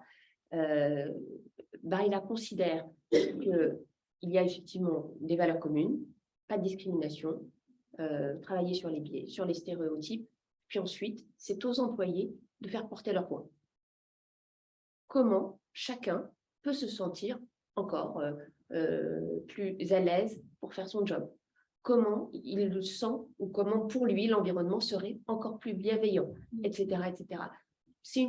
Barilla considère qu'il y a effectivement des valeurs communes, pas de discrimination, travailler sur les biais, sur les stéréotypes, puis ensuite, c'est aux employés de faire porter leur poids. Comment chacun peut se sentir encore plus à l'aise pour faire son job? Comment il le sent ou comment pour lui l'environnement serait encore plus bienveillant, etc., etc. C'est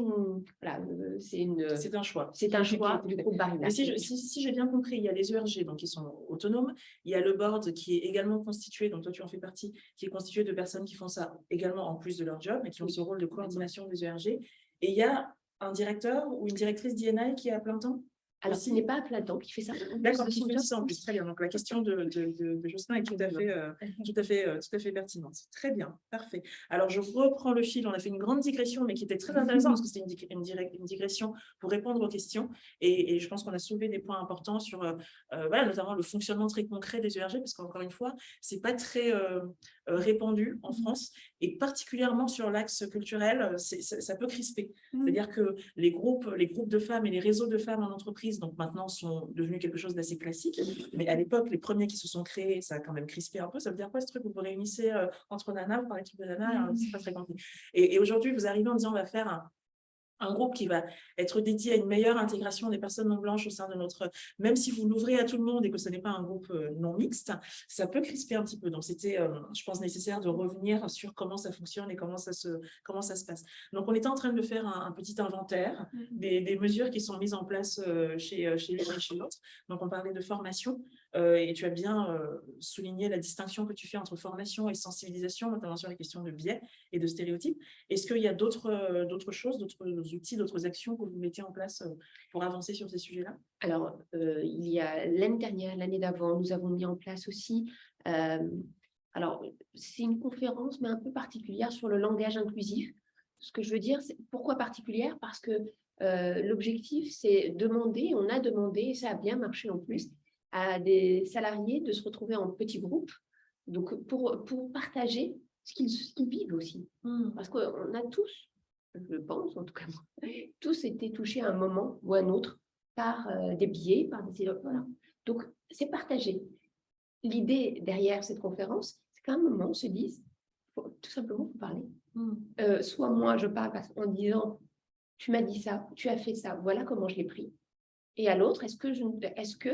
un choix. C'est un choix du groupe Barilla. Mais si j'ai bien compris, il y a les ERG donc, qui sont autonomes. Il y a le board qui est également constitué, donc toi tu en fais partie, qui est constitué de personnes qui font ça également en plus de leur job, mais qui ont ce rôle de coordination des ERG. Et il y a un directeur ou une directrice D&I qui est à plein temps? Alors, ce n'est pas à plein temps qui fait ça. D'accord, qui fait ça en plus. Très bien. Donc, la question de Jocelyn est tout à fait pertinente. Très bien, parfait. Alors, je reprends le fil. On a fait une grande digression, mais qui était très intéressante parce que c'était une digression pour répondre aux questions. Et je pense qu'on a soulevé des points importants sur, notamment le fonctionnement très concret des ERG, parce qu'encore une fois, ce n'est pas très répandu en France. Et particulièrement sur l'axe culturel, ça peut crisper. C'est-à-dire que les groupes de femmes et les réseaux de femmes en entreprise, donc maintenant, sont devenus quelque chose d'assez classique. Mais à l'époque, les premiers qui se sont créés, ça a quand même crispé un peu. Ça veut dire quoi ce truc? Vous vous réunissez entre nanas, vous parlez de trucs de nanas, c'est pas très compliqué. Et aujourd'hui, vous arrivez en disant, on va faire un groupe qui va être dédié à une meilleure intégration des personnes non blanches au sein de notre... Même si vous l'ouvrez à tout le monde et que ce n'est pas un groupe non mixte, ça peut crisper un petit peu. Donc, c'était, je pense, nécessaire de revenir sur comment ça fonctionne et comment ça se passe. Donc, on était en train de faire un petit inventaire des mesures qui sont mises en place chez l'une et chez l'autre. Donc, on parlait de formation. Et tu as bien souligné la distinction que tu fais entre formation et sensibilisation, notamment sur les questions de biais et de stéréotypes. Est-ce qu'il y a d'autres choses, d'autres outils, d'autres actions que vous mettez en place pour avancer sur ces sujets-là? Alors, il y a l'année dernière, l'année d'avant, nous avons mis en place aussi, alors c'est une conférence, mais un peu particulière sur le langage inclusif. Ce que je veux dire, c'est pourquoi particulière? Parce que l'objectif, c'est demander, on a demandé, et ça a bien marché en plus, à des salariés de se retrouver en petits groupes, donc pour partager ce qu'ils vivent aussi. Parce qu'on a tous, je pense en tout cas, tous été touchés à un moment ou à un autre par des biais, par des... Voilà. Donc, c'est partagé. L'idée derrière cette conférence, c'est qu'à un moment, on se dise, tout simplement, faut parler. Soit moi, je parle en disant, tu m'as dit ça, tu as fait ça, voilà comment je l'ai pris. Et à l'autre, est-ce que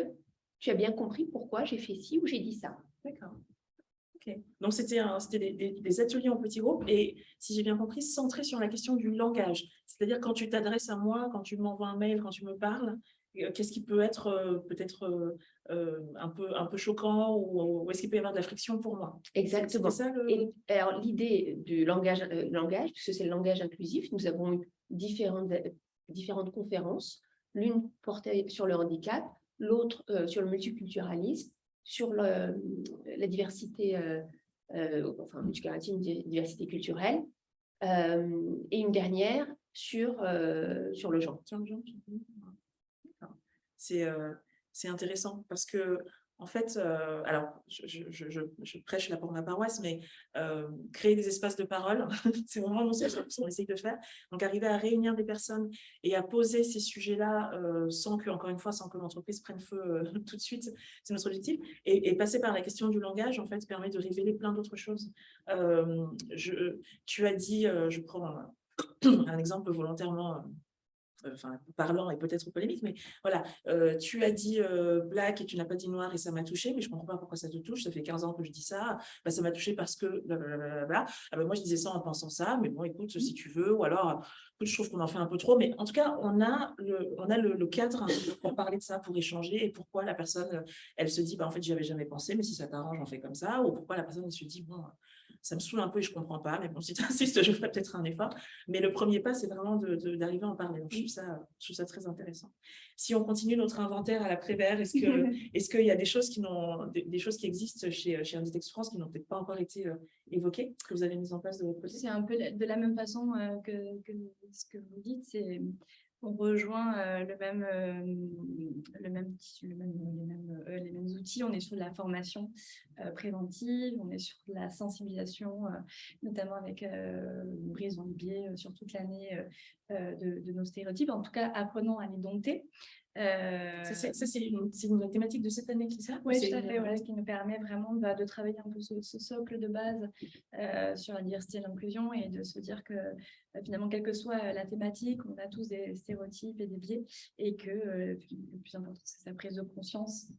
tu as bien compris pourquoi j'ai fait ci ou j'ai dit ça? D'accord. Okay. Donc, c'était des ateliers en petits groupes et, si j'ai bien compris, centrés sur la question du langage. C'est-à-dire, quand tu t'adresses à moi, quand tu m'envoies un mail, quand tu me parles, qu'est-ce qui peut être peut-être un peu choquant ou est-ce qu'il peut y avoir de la friction pour moi? Exactement. Ça, Et alors, l'idée du langage, puisque c'est le langage inclusif, nous avons eu différentes conférences, l'une portée sur le handicap, l'autre sur le multiculturalisme, sur la diversité, enfin, multiculturalisme, diversité culturelle, et une dernière sur le genre. C'est intéressant parce que, en fait, alors, je prêche là pour ma paroisse, mais créer des espaces de parole, c'est vraiment ce qu'on essaye de faire. Donc, arriver à réunir des personnes et à poser ces sujets-là sans que, encore une fois, sans que l'entreprise prenne feu tout de suite, c'est notre objectif. Et passer par la question du langage, en fait, permet de révéler plein d'autres choses. Tu as dit, je prends un exemple volontairement enfin, parlant et peut-être polémique, mais voilà, tu as dit black et tu n'as pas dit noir et ça m'a touché, mais je ne comprends pas pourquoi ça te touche, ça fait 15 ans que je dis ça, bah, ça m'a touché parce que blablabla. Ah bah, moi je disais ça en pensant ça, mais bon écoute, si tu veux, ou alors écoute, je trouve qu'on en fait un peu trop, mais en tout cas on a le cadre pour parler de ça, pour échanger, et pourquoi la personne, elle se dit, bah, en fait j'y avais jamais pensé, mais si ça t'arrange, on fait comme ça, ou pourquoi la personne elle se dit, bon, ça me saoule un peu et je ne comprends pas, mais bon, si tu insistes, je ferai peut-être un effort. Mais le premier pas, c'est vraiment d'arriver à en parler. Donc, je trouve ça très intéressant. Si on continue notre inventaire à la Prévert, est-ce qu'il y a des choses des choses qui existent chez Inditex France qui n'ont peut-être pas encore été évoquées, que vous avez mises en place de votre côté? C'est un peu de la même façon que ce que vous dites. On rejoint les mêmes outils. On est sur de la formation préventive, on est sur de la sensibilisation, notamment avec une raison de biais sur toute l'année de nos stéréotypes. En tout cas, apprenons à les dompter. Ça, c'est une thématique de cette année, c'est ça? Oui, tout à fait, voilà, ce qui nous permet vraiment de travailler un peu ce socle de base sur la diversité et l'inclusion, et de se dire que finalement, quelle que soit la thématique, on a tous des stéréotypes et des biais, et que le plus important, c'est sa prise de conscience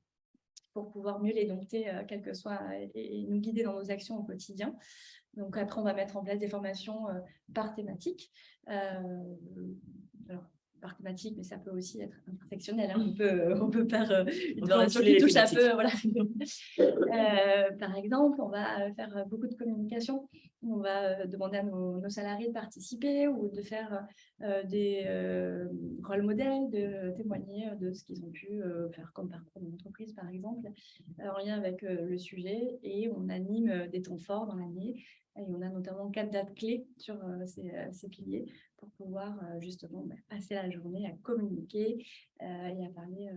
pour pouvoir mieux les dompter, quel que soit, et nous guider dans nos actions au quotidien. Donc après, on va mettre en place des formations par thématique. Alors, par thématique, mais ça peut aussi être intersectionnel. Hein. On peut faire une formation qui touche un peu. Voilà. Par exemple, on va faire beaucoup de communication. On va demander à nos salariés de participer ou de faire des rôles modèles, de témoigner de ce qu'ils ont pu faire comme parcours d'entreprise, par exemple, en lien avec le sujet. Et on anime des temps forts dans l'année. Et on a notamment 4 dates clés sur ces piliers pour pouvoir justement passer la journée à communiquer et à parler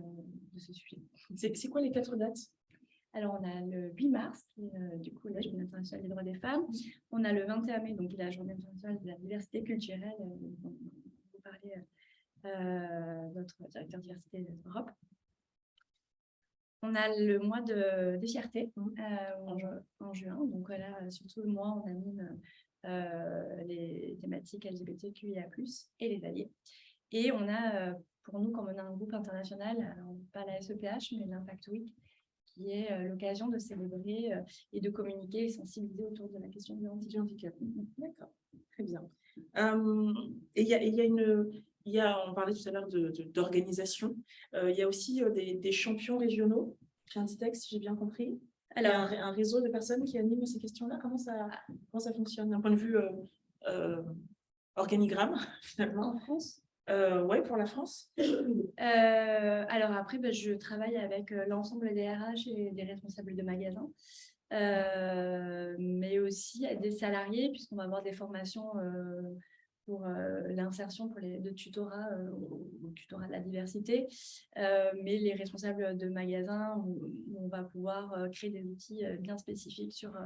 de ce sujet. C'est quoi les 4 dates? Alors, on a le 8 mars, qui est du coup la Journée internationale des droits des femmes. On a le 21 mai, donc la Journée internationale de la diversité culturelle, dont vous parlez, notre directeur diversité d'Europe. On a le mois de fierté en juin. Donc voilà, sur tout le mois, on anime les thématiques LGBTQIA+, et les alliés. Et on a, pour nous, comme on a un groupe international, alors pas la SEPH, mais l'Impact Week, qui est l'occasion de célébrer et de communiquer et sensibiliser autour de la question du handicap. D'accord, très bien. Et on parlait tout à l'heure d'organisation. Il y a aussi des champions régionaux Chez Inditex, si j'ai bien compris. Il y a Alors, un réseau de personnes qui animent ces questions-là. Comment ça fonctionne d'un point de vue organigramme, finalement? en France, Oui, pour la France. alors après, je travaille avec l'ensemble des RH et des responsables de magasins, mais aussi des salariés, puisqu'on va avoir des formations pour l'insertion de tutorat, au tutorat de la diversité. Mais les responsables de magasins, on va pouvoir créer des outils bien spécifiques sur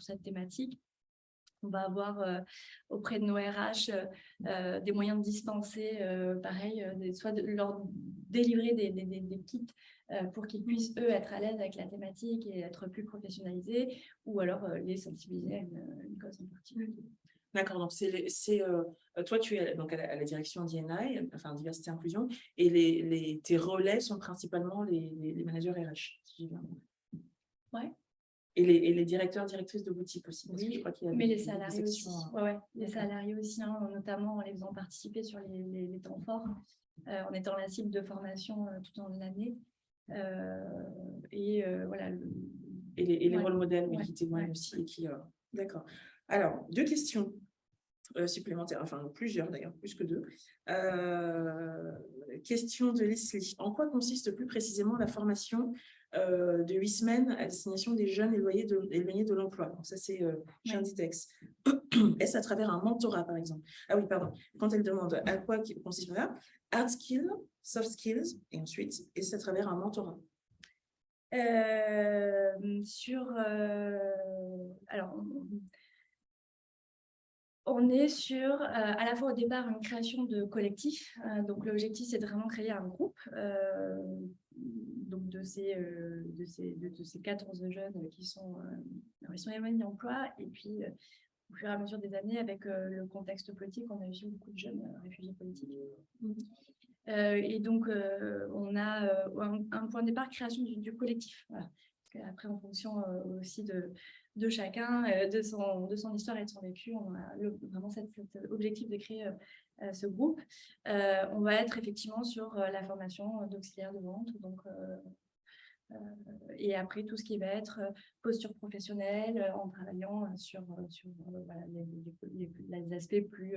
cette thématique. On va avoir auprès de nos RH des moyens de dispenser, pareil, soit de leur délivrer des kits pour qu'ils puissent, eux, être à l'aise avec la thématique et être plus professionnalisés, ou alors les sensibiliser à une cause en particulier. D'accord, donc toi, tu es donc à la direction D&I, enfin diversité inclusion, et tes relais sont principalement les managers RH, si j'ai bien compris. Ouais. Et les directeurs, directrices de boutique aussi, parce que je crois qu'il y a mais des les salariés aussi. sections, Les salariés aussi, hein, notamment en les faisant participer sur les temps forts, en étant la cible de formation tout au long de l'année. Voilà. Et les rôles modèles, mais Ouais. qui témoignent aussi. Et qui, D'accord. Alors, 2 questions supplémentaires, enfin plusieurs d'ailleurs, plus que 2. Question de Leslie. En quoi consiste plus précisément la formation de 8 semaines à destination des jeunes éloignés de l'emploi? Donc ça, c'est chez Inditex. Est-ce à travers un mentorat, par exemple? Ah oui, pardon. Quand elle demande à quoi consiste là, hard skills, soft skills, et ensuite, est-ce à travers un mentorat? Alors, on est sur à la fois au départ une création de collectif. Donc l'objectif, c'est de vraiment créer un groupe donc de ces 14 jeunes qui sont éloignés de l'emploi. Et puis au fur et à mesure des années, avec le contexte politique, on a aussi beaucoup de jeunes réfugiés politiques. Et donc on a un point de départ, création du collectif. Voilà. Après, en fonction aussi de chacun, de son histoire et de son vécu, on a vraiment cet objectif de créer ce groupe. On va être effectivement sur la formation d'auxiliaire de vente, donc, et après tout ce qui va être posture professionnelle, en travaillant sur voilà, les aspects plus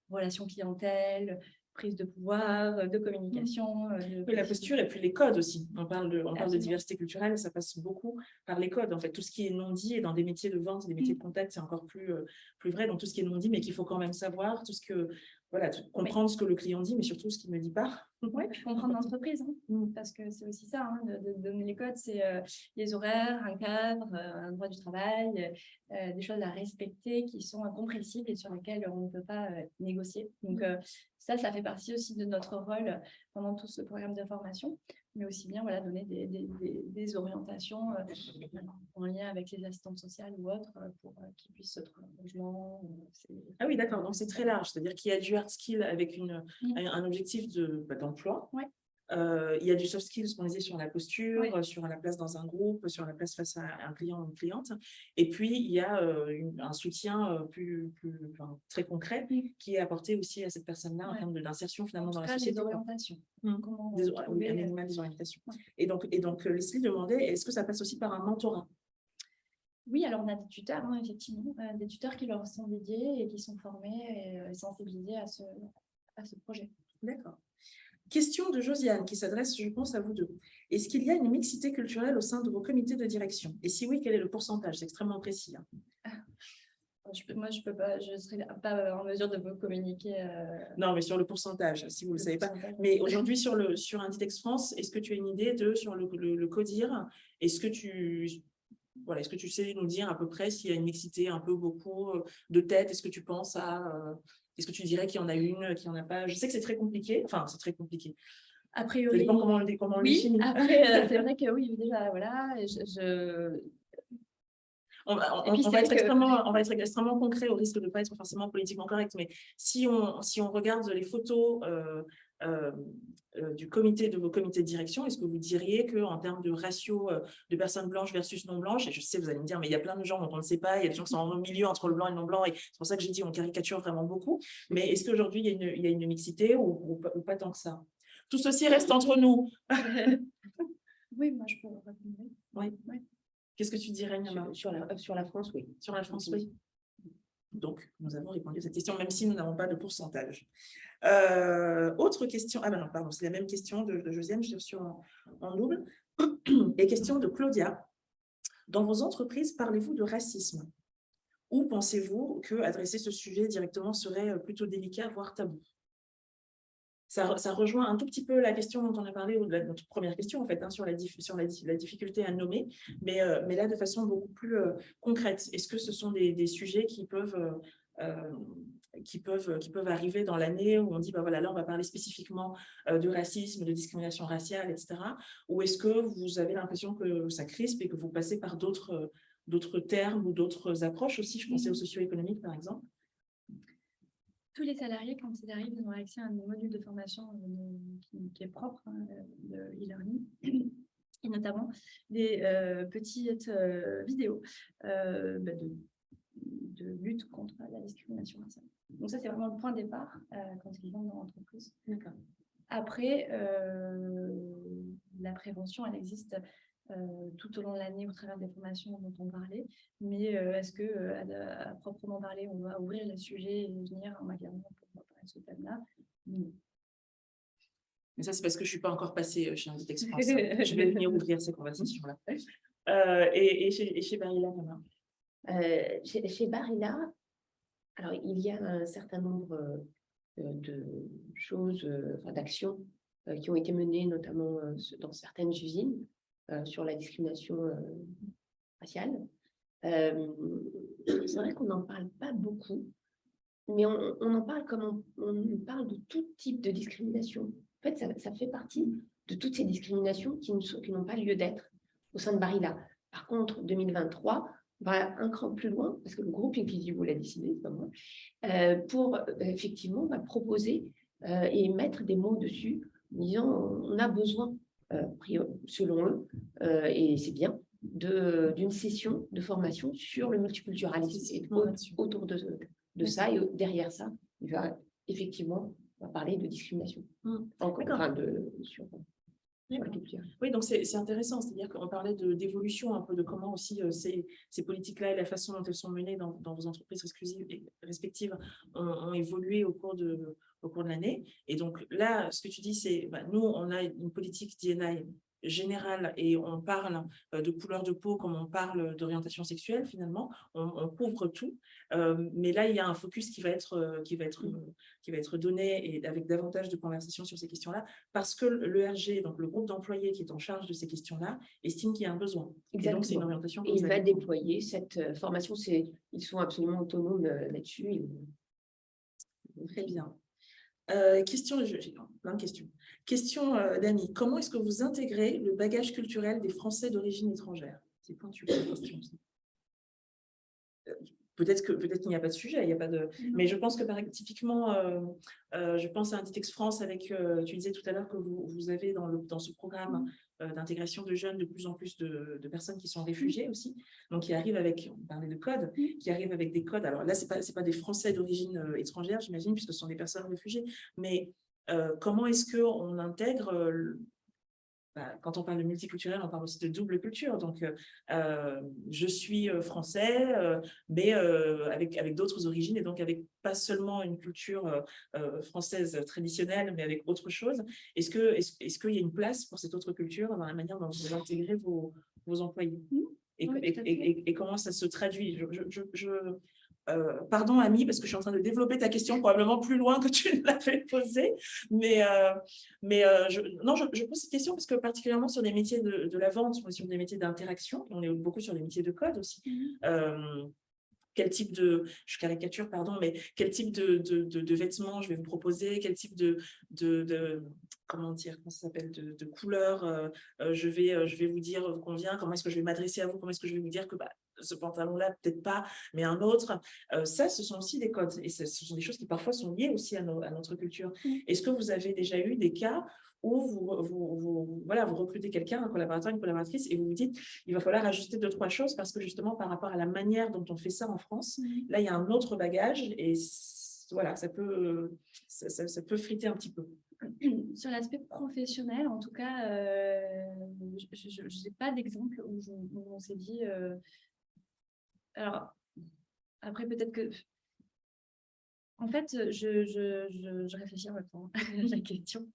relations clientèle, prise de pouvoir, de communication. Oui, la posture et puis les codes aussi. On parle de Absolument. diversité culturelle, ça passe beaucoup par les codes. En fait, tout ce qui est non dit, et dans des métiers de vente, des métiers de contact, c'est encore plus vrai. Donc, tout ce qui est non dit, mais qu'il faut quand même savoir, tout ce que, voilà, comprendre ce que le client dit, mais surtout ce qu'il ne dit pas. Oui, puis comprendre l'entreprise, hein, parce que c'est aussi ça, hein, de donner les codes, c'est les horaires, un cadre, un droit du travail, des choses à respecter qui sont incompressibles et sur lesquelles on ne peut pas négocier. Donc, ça fait partie aussi de notre rôle pendant tout ce programme de formation, mais aussi bien voilà, donner des orientations en lien avec les assistantes sociales ou autres pour qu'ils puissent se trouver un logement. Ah oui, d'accord, donc c'est très large, c'est-à-dire qu'il y a du hard skill avec un objectif d'emploi. Ouais. Il y a du soft skills qu'on disait sur la posture, Ouais. sur la place dans un groupe, sur la place face à un client ou une cliente. Et puis, il y a un soutien très concret qui est apporté aussi à cette personne-là en termes d'insertion finalement dans la société. Les orientations. Oui, un minimum des orientations. Ouais. Et donc, Leslie demandait, est-ce que ça passe aussi par un mentorat? Oui, alors on a des tuteurs, hein, effectivement, des tuteurs qui leur sont dédiés et qui sont formés et sensibilisés à ce projet. D'accord. Question de Josiane qui s'adresse, je pense, à vous deux. Est-ce qu'il y a une mixité culturelle au sein de vos comités de direction? Et si oui, quel est le pourcentage? C'est extrêmement précis. Hein. Moi, je ne serais pas en mesure de vous communiquer. Non, mais sur le pourcentage, si vous ne le savez pas. Mais aujourd'hui, sur Inditex France, est-ce que tu as une idée sur le CODIR? Est-ce que tu sais nous dire à peu près s'il y a une mixité un peu beaucoup de têtes? Est-ce que tu penses est-ce que tu dirais qu'il y en a une, qu'il n'y en a pas? Je sais que c'est très compliqué. Enfin, c'est très compliqué. A priori, ça dépend comment on le définit. Après, c'est vrai que oui, déjà, voilà. On va être extrêmement concret au risque de ne pas être forcément politiquement correct. Mais si on regarde les photos de vos comités de direction, est-ce que vous diriez qu'en termes de ratio de personnes blanches versus non blanches, et je sais, vous allez me dire, mais il y a plein de gens dont on ne sait pas, il y a des gens qui sont au milieu entre le blanc et le non blanc, et c'est pour ça que j'ai dit on caricature vraiment beaucoup. Mais est-ce qu'aujourd'hui, il y a une mixité ou pas tant que ça? Tout ceci reste entre nous. Oui, moi, je peux répondre. Oui. Oui. Qu'est-ce que tu dirais, Niama? Sur la France, oui. Sur la France, oui. Donc, nous avons répondu à cette question, même si nous n'avons pas de pourcentage. Autre question. Ah ben non, pardon, c'est la même question de Josiane, je l'ai reçue en double. Et question de Claudia. Dans vos entreprises, parlez-vous de racisme? Ou pensez-vous que adresser ce sujet directement serait plutôt délicat, voire tabou? Ça rejoint un tout petit peu la question dont on a parlé, ou notre première question, en fait, hein, sur la difficulté à nommer, mais là, de façon beaucoup plus concrète. Est-ce que ce sont des sujets qui peuvent arriver dans l'année où on dit, bah voilà, là, on va parler spécifiquement de racisme, de discrimination raciale, etc. Ou est-ce que vous avez l'impression que ça crispe et que vous passez par d'autres termes ou d'autres approches aussi? Je pensais au socio-économique, par exemple. Tous les salariés, quand ils arrivent, ils ont accès à un module de formation qui est propre de e-learning, et notamment des petites vidéos de lutte contre la discrimination raciale. Donc ça, c'est vraiment le point de départ quand ils vont dans l'entreprise. Après, la prévention, elle existe tout au long de l'année au travers des formations dont on parlait, mais est-ce que à proprement parler, on va ouvrir le sujet et venir en magasin pour parler de ce thème-là? Non. Mais ça, c'est parce que je ne suis pas encore passée chez Inditex France. Je vais venir ouvrir ces conversations-là. Et chez Barilla, Niama? Chez Barilla, alors il y a un certain nombre de choses, d'actions qui ont été menées, notamment dans certaines usines, sur la discrimination raciale. C'est vrai qu'on n'en parle pas beaucoup, mais on en parle comme on parle de tout type de discrimination. En fait, ça fait partie de toutes ces discriminations qui n'ont pas lieu d'être au sein de Barilla. Par contre, 2023 va un cran plus loin, parce que le groupe Inclusivio l'a décidé, pas moi, pour effectivement proposer et mettre des mots dessus, en disant on a besoin, selon eux, et c'est bien, d'une session de formation sur le multiculturalisme et autour de ça, et derrière ça, il va effectivement parler de discrimination. Sur la culture. Oui, donc c'est intéressant, c'est-à-dire qu'on parlait d'évolution un peu, de comment aussi ces politiques-là et la façon dont elles sont menées dans vos entreprises respectives ont évolué au cours de l'année. Et donc là, ce que tu dis, c'est, nous, on a une politique D&I générale et on parle de couleur de peau comme on parle d'orientation sexuelle, finalement, on couvre tout. Mais là, il y a un focus qui va être donné et avec davantage de conversations sur ces questions-là, parce que l'ERG, donc le groupe d'employés qui est en charge de ces questions-là, estime qu'il y a un besoin. Exactement. Et donc, c'est une orientation. Et il va déployer cette formation. Ils sont absolument autonomes là-dessus. Très bien. Question, j'ai plein de questions. Question d'Annie. Comment est-ce que vous intégrez le bagage culturel des Français d'origine étrangère? C'est pointu la question. Peut-être qu'il n'y a pas de sujet, il n'y a pas de. Mais je pense que typiquement, je pense à Inditex France avec. Tu disais tout à l'heure que vous avez dans ce programme d'intégration de jeunes de plus en plus de personnes qui sont réfugiées aussi, donc qui arrivent avec. On parlait de codes, qui arrivent avec des codes. Alors là, c'est pas des Français d'origine étrangère, j'imagine, puisque ce sont des personnes réfugiées. Mais comment est-ce qu'on intègre quand on parle de multiculturel, on parle aussi de double culture. Donc, je suis français, mais avec d'autres origines, et donc avec pas seulement une culture française traditionnelle, mais avec autre chose. Est-ce qu'il y a une place pour cette autre culture dans la manière dont vous intégrez vos employés? Et comment ça se traduit? Pardon, Ami, parce que je suis en train de développer ta question probablement plus loin que tu ne l'avais posée, mais je pose cette question parce que particulièrement sur des métiers de la vente, sur des métiers d'interaction, on est beaucoup sur des métiers de code aussi. Quel type je caricature, pardon, mais quel type de vêtements je vais vous proposer, quel type comment ça s'appelle, de couleurs je vais vous dire combien, comment est-ce que je vais m'adresser à vous, comment est-ce que je vais vous dire que ce pantalon-là, peut-être pas, mais un autre. Ça, ce sont aussi des codes, et ce sont des choses qui parfois sont liées aussi à notre culture. Est-ce que vous avez déjà eu des cas où vous recrutez quelqu'un, un collaborateur, une collaboratrice, et vous vous dites, il va falloir ajuster 2-3 choses parce que justement, par rapport à la manière dont on fait ça en France, là, il y a un autre bagage et voilà, ça peut friter un petit peu. Sur l'aspect professionnel, en tout cas, je n'ai pas d'exemple où on s'est dit... Alors, après, peut-être que... En fait, je réfléchis en même temps à la question.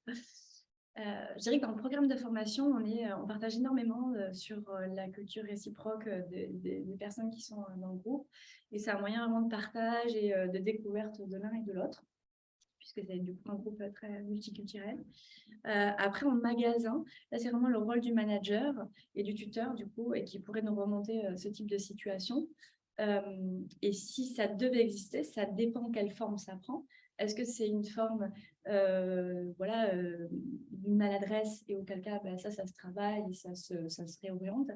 Je dirais que dans le programme de formation, on partage énormément sur la culture réciproque des personnes qui sont dans le groupe. Et c'est un moyen vraiment de partage et de découverte de l'un et de l'autre, puisque c'est du coup un groupe très multiculturel. Après, en magasin, là, c'est vraiment le rôle du manager et du tuteur, du coup, et qui pourrait nous remonter ce type de situation. Et si ça devait exister, ça dépend quelle forme ça prend. Est-ce que c'est une forme d'une maladresse et auquel cas ça se travaille et ça se réoriente?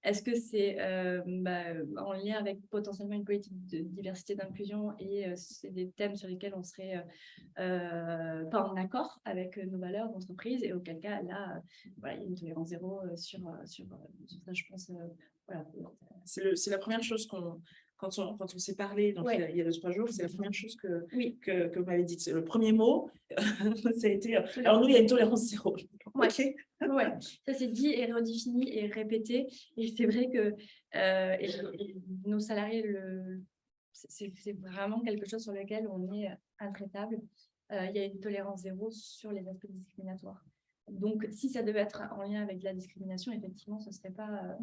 Est-ce que c'est en lien avec potentiellement une politique de diversité d'inclusion et c'est des thèmes sur lesquels on serait pas en accord avec nos valeurs d'entreprise et auquel cas là il y a une tolérance zéro sur ça, je pense. Voilà. C'est la première chose quand on s'est parlé, donc il y a 2-3 jours, c'est la première chose que vous m'avez dit. Le premier mot, ça a été... Alors nous, il y a une tolérance zéro. Ouais. Okay. Ouais, ça c'est dit et redéfini et répété. Et c'est vrai que et nos salariés, c'est vraiment quelque chose sur lequel on est intraitable. Il y a une tolérance zéro sur les aspects discriminatoires. Donc, si ça devait être en lien avec la discrimination, effectivement, ce ne serait pas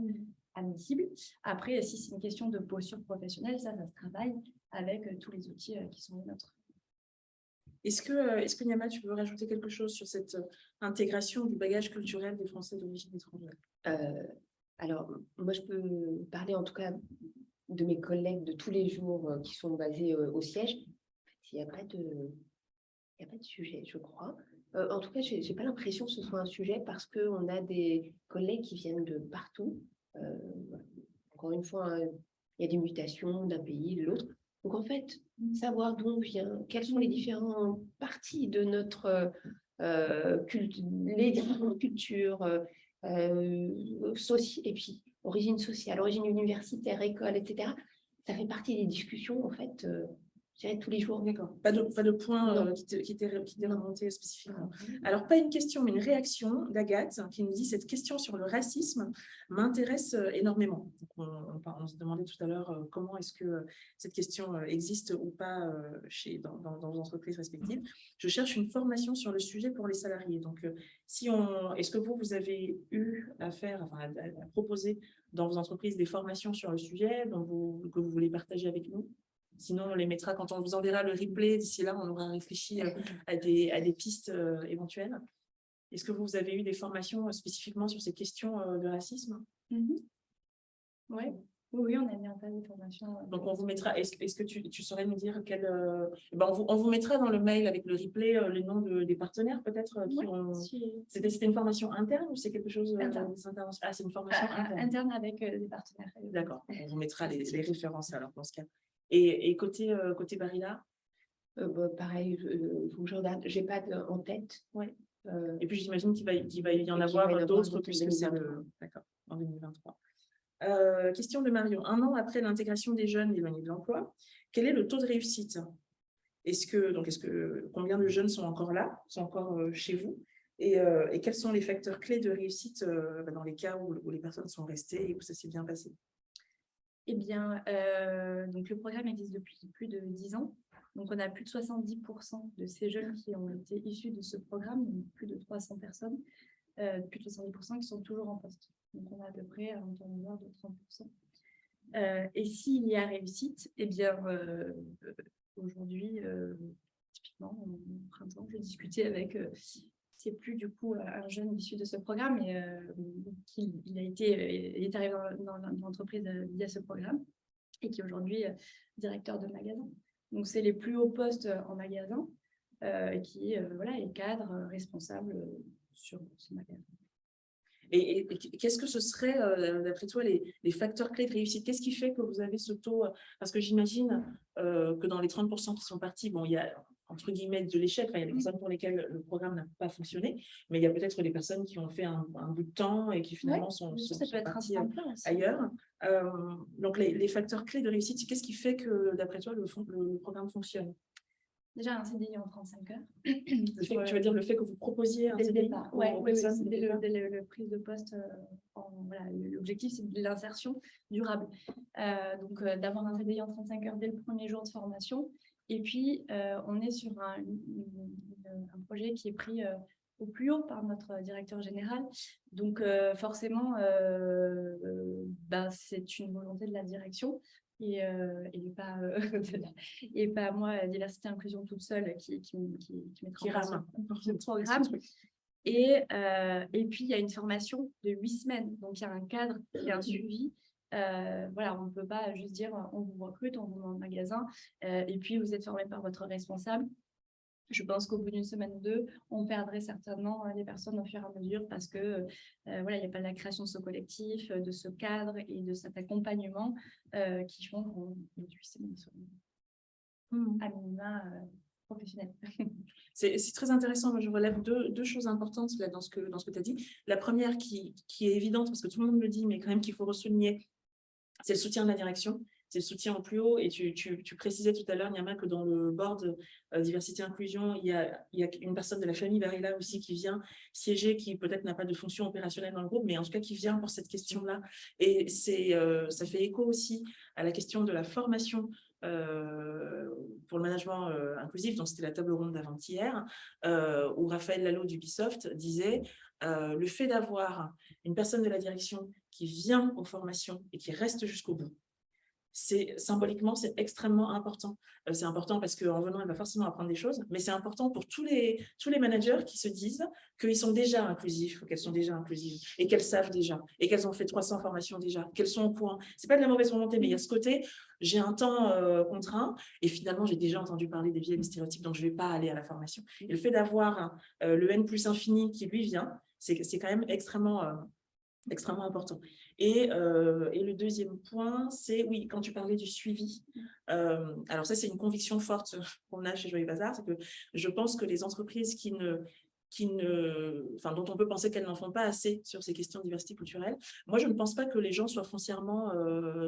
admissible. Après, si c'est une question de posture professionnelle, ça se travaille avec tous les outils qui sont les nôtres. Est-ce que Niama, tu veux rajouter quelque chose sur cette intégration du bagage culturel des Français d'origine étrangère? Alors, moi, je peux parler en tout cas de mes collègues de tous les jours qui sont basés au siège. Il n'y a pas de sujet, je crois. En tout cas, je n'ai pas l'impression que ce soit un sujet parce qu'on a des collègues qui viennent de partout. Encore une fois, il y a des mutations d'un pays, de l'autre. Donc, en fait, savoir d'où on vient, quelles sont les différentes parties de notre les différentes cultures, et puis origine sociale, origine universitaire, école, etc. Ça fait partie des discussions, en fait, je dirais tous les jours. D'accord. Pas de point qui t'est remonté spécifiquement. Alors, pas une question, mais une réaction d'Agathe qui nous dit « Cette question sur le racisme m'intéresse énormément ». On se demandait tout à l'heure comment est-ce que cette question existe ou pas dans vos entreprises respectives. Je cherche une formation sur le sujet pour les salariés. Donc, est-ce que vous avez eu à proposer dans vos entreprises des formations sur le sujet que vous voulez partager avec nous? Sinon, on les mettra quand on vous enverra le replay. D'ici là, on aura réfléchi à des pistes éventuelles. Est-ce que vous avez eu des formations spécifiquement sur ces questions de racisme? Oui, on a mis en place des formations. Donc, on vous mettra. Est-ce que tu saurais nous dire on vous mettra dans le mail avec le replay les noms des partenaires peut-être qui ont. C'était une formation interne ou c'est quelque chose interne. Ah, c'est une formation interne avec des partenaires. D'accord. On vous mettra les références alors dans ce cas. Et côté Barilla? Pareil, il faut que je regarde. Je n'ai pas en tête. Ouais. Et puis j'imagine qu'il va y en avoir d'autres puisque c'est d'accord, en 2023. Question de Marion. 1 an après l'intégration des jeunes éloignés de l'emploi, quel est le taux de réussite? Combien de jeunes sont encore là, sont encore chez vous? Et quels sont les facteurs clés de réussite dans les cas où les personnes sont restées et où ça s'est bien passé? Eh bien, donc le programme existe depuis plus de 10 ans. Donc, on a plus de 70% de ces jeunes qui ont été issus de ce programme, donc plus de 300 personnes, plus de 70% qui sont toujours en poste. Donc, on a à peu près un turnover de 30%. Et s'il y a réussite, eh bien, aujourd'hui, typiquement, au printemps, j'ai discuté avec... c'est plus du coup un jeune issu de ce programme, mais il est arrivé dans l'entreprise via ce programme et qui est aujourd'hui directeur de magasin. Donc, c'est les plus hauts postes en magasin qui est cadre responsable sur ce magasin. Et qu'est-ce que ce serait, d'après toi, les facteurs clés de réussite? Qu'est-ce qui fait que vous avez ce taux? Parce que j'imagine que dans les 30% qui sont partis, il y a entre guillemets de l'échec, il y a des personnes pour lesquelles le programme n'a pas fonctionné, mais il y a peut-être des personnes qui ont fait un bout de temps et qui finalement sont parties ailleurs. Donc les facteurs clés de réussite, qu'est-ce qui fait que d'après toi le programme fonctionne? déjà un CDI en 35 heures. Tu veux dire le fait que vous proposiez un Dès le CDI départ, aux oui, personnes dès le départ. dès le prise de poste. Voilà, l'objectif, c'est de l'insertion durable. Donc, d'avoir un CDI en 35 heures dès le premier jour de formation. Et puis, on est sur un projet qui est pris au plus haut par notre directeur général. Donc, forcément, c'est une volonté de la direction. Et pas moi, diversité inclusion toute seule qui mettra Qui en place rame. ce programme. Et puis, il y a une formation de 8 semaines. Donc, il y a un cadre, il y a un suivi. Voilà, on ne peut pas juste dire on vous recrute, on vous met en magasin et puis vous êtes formé par votre responsable. Je pense qu'au bout d'une semaine ou deux, on perdrait certainement les personnes au fur et à mesure parce que voilà, il n'y a pas la création de ce collectif, de ce cadre et de cet accompagnement qui font qu'on puisse à minima professionnel. C'est très intéressant. Moi, je relève deux choses importantes là, dans ce que tu as dit. La première qui est évidente, parce que tout le monde me le dit, mais quand même qu'il faut ressouligner, c'est le soutien de la direction. C'est le soutien au plus haut. Et tu précisais tout à l'heure, Niama, que dans le board diversité inclusion, il y a une personne de la famille Barilla aussi qui vient siéger, qui peut-être n'a pas de fonction opérationnelle dans le groupe, mais en tout cas qui vient pour cette question-là. Et ça fait écho aussi à la question de la formation pour le management inclusif. Donc, c'était la table ronde d'avant-hier, où Raphaël Lalo d'Ubisoft disait le fait d'avoir une personne de la direction qui vient aux formations et qui reste jusqu'au bout, symboliquement, c'est extrêmement important. C'est important parce qu'en venant, elle va forcément apprendre des choses, mais c'est important pour tous les managers qui se disent qu'ils sont déjà inclusifs, qu'elles sont déjà inclusives, et qu'elles savent déjà, et qu'elles ont fait 300 formations déjà, qu'elles sont au courant. Ce n'est pas de la mauvaise volonté, mais il y a ce côté, j'ai un temps contraint, et finalement, j'ai déjà entendu parler des biais et des stéréotypes, donc je ne vais pas aller à la formation. Et le fait d'avoir le N plus infini qui lui vient, c'est quand même extrêmement important. Et le deuxième point, c'est, oui, quand tu parlais du suivi, alors ça, c'est une conviction forte qu'on a chez Joyeux Bazar, c'est que je pense que les entreprises dont on peut penser qu'elles n'en font pas assez sur ces questions de diversité culturelle, moi, je ne pense pas que les gens soient foncièrement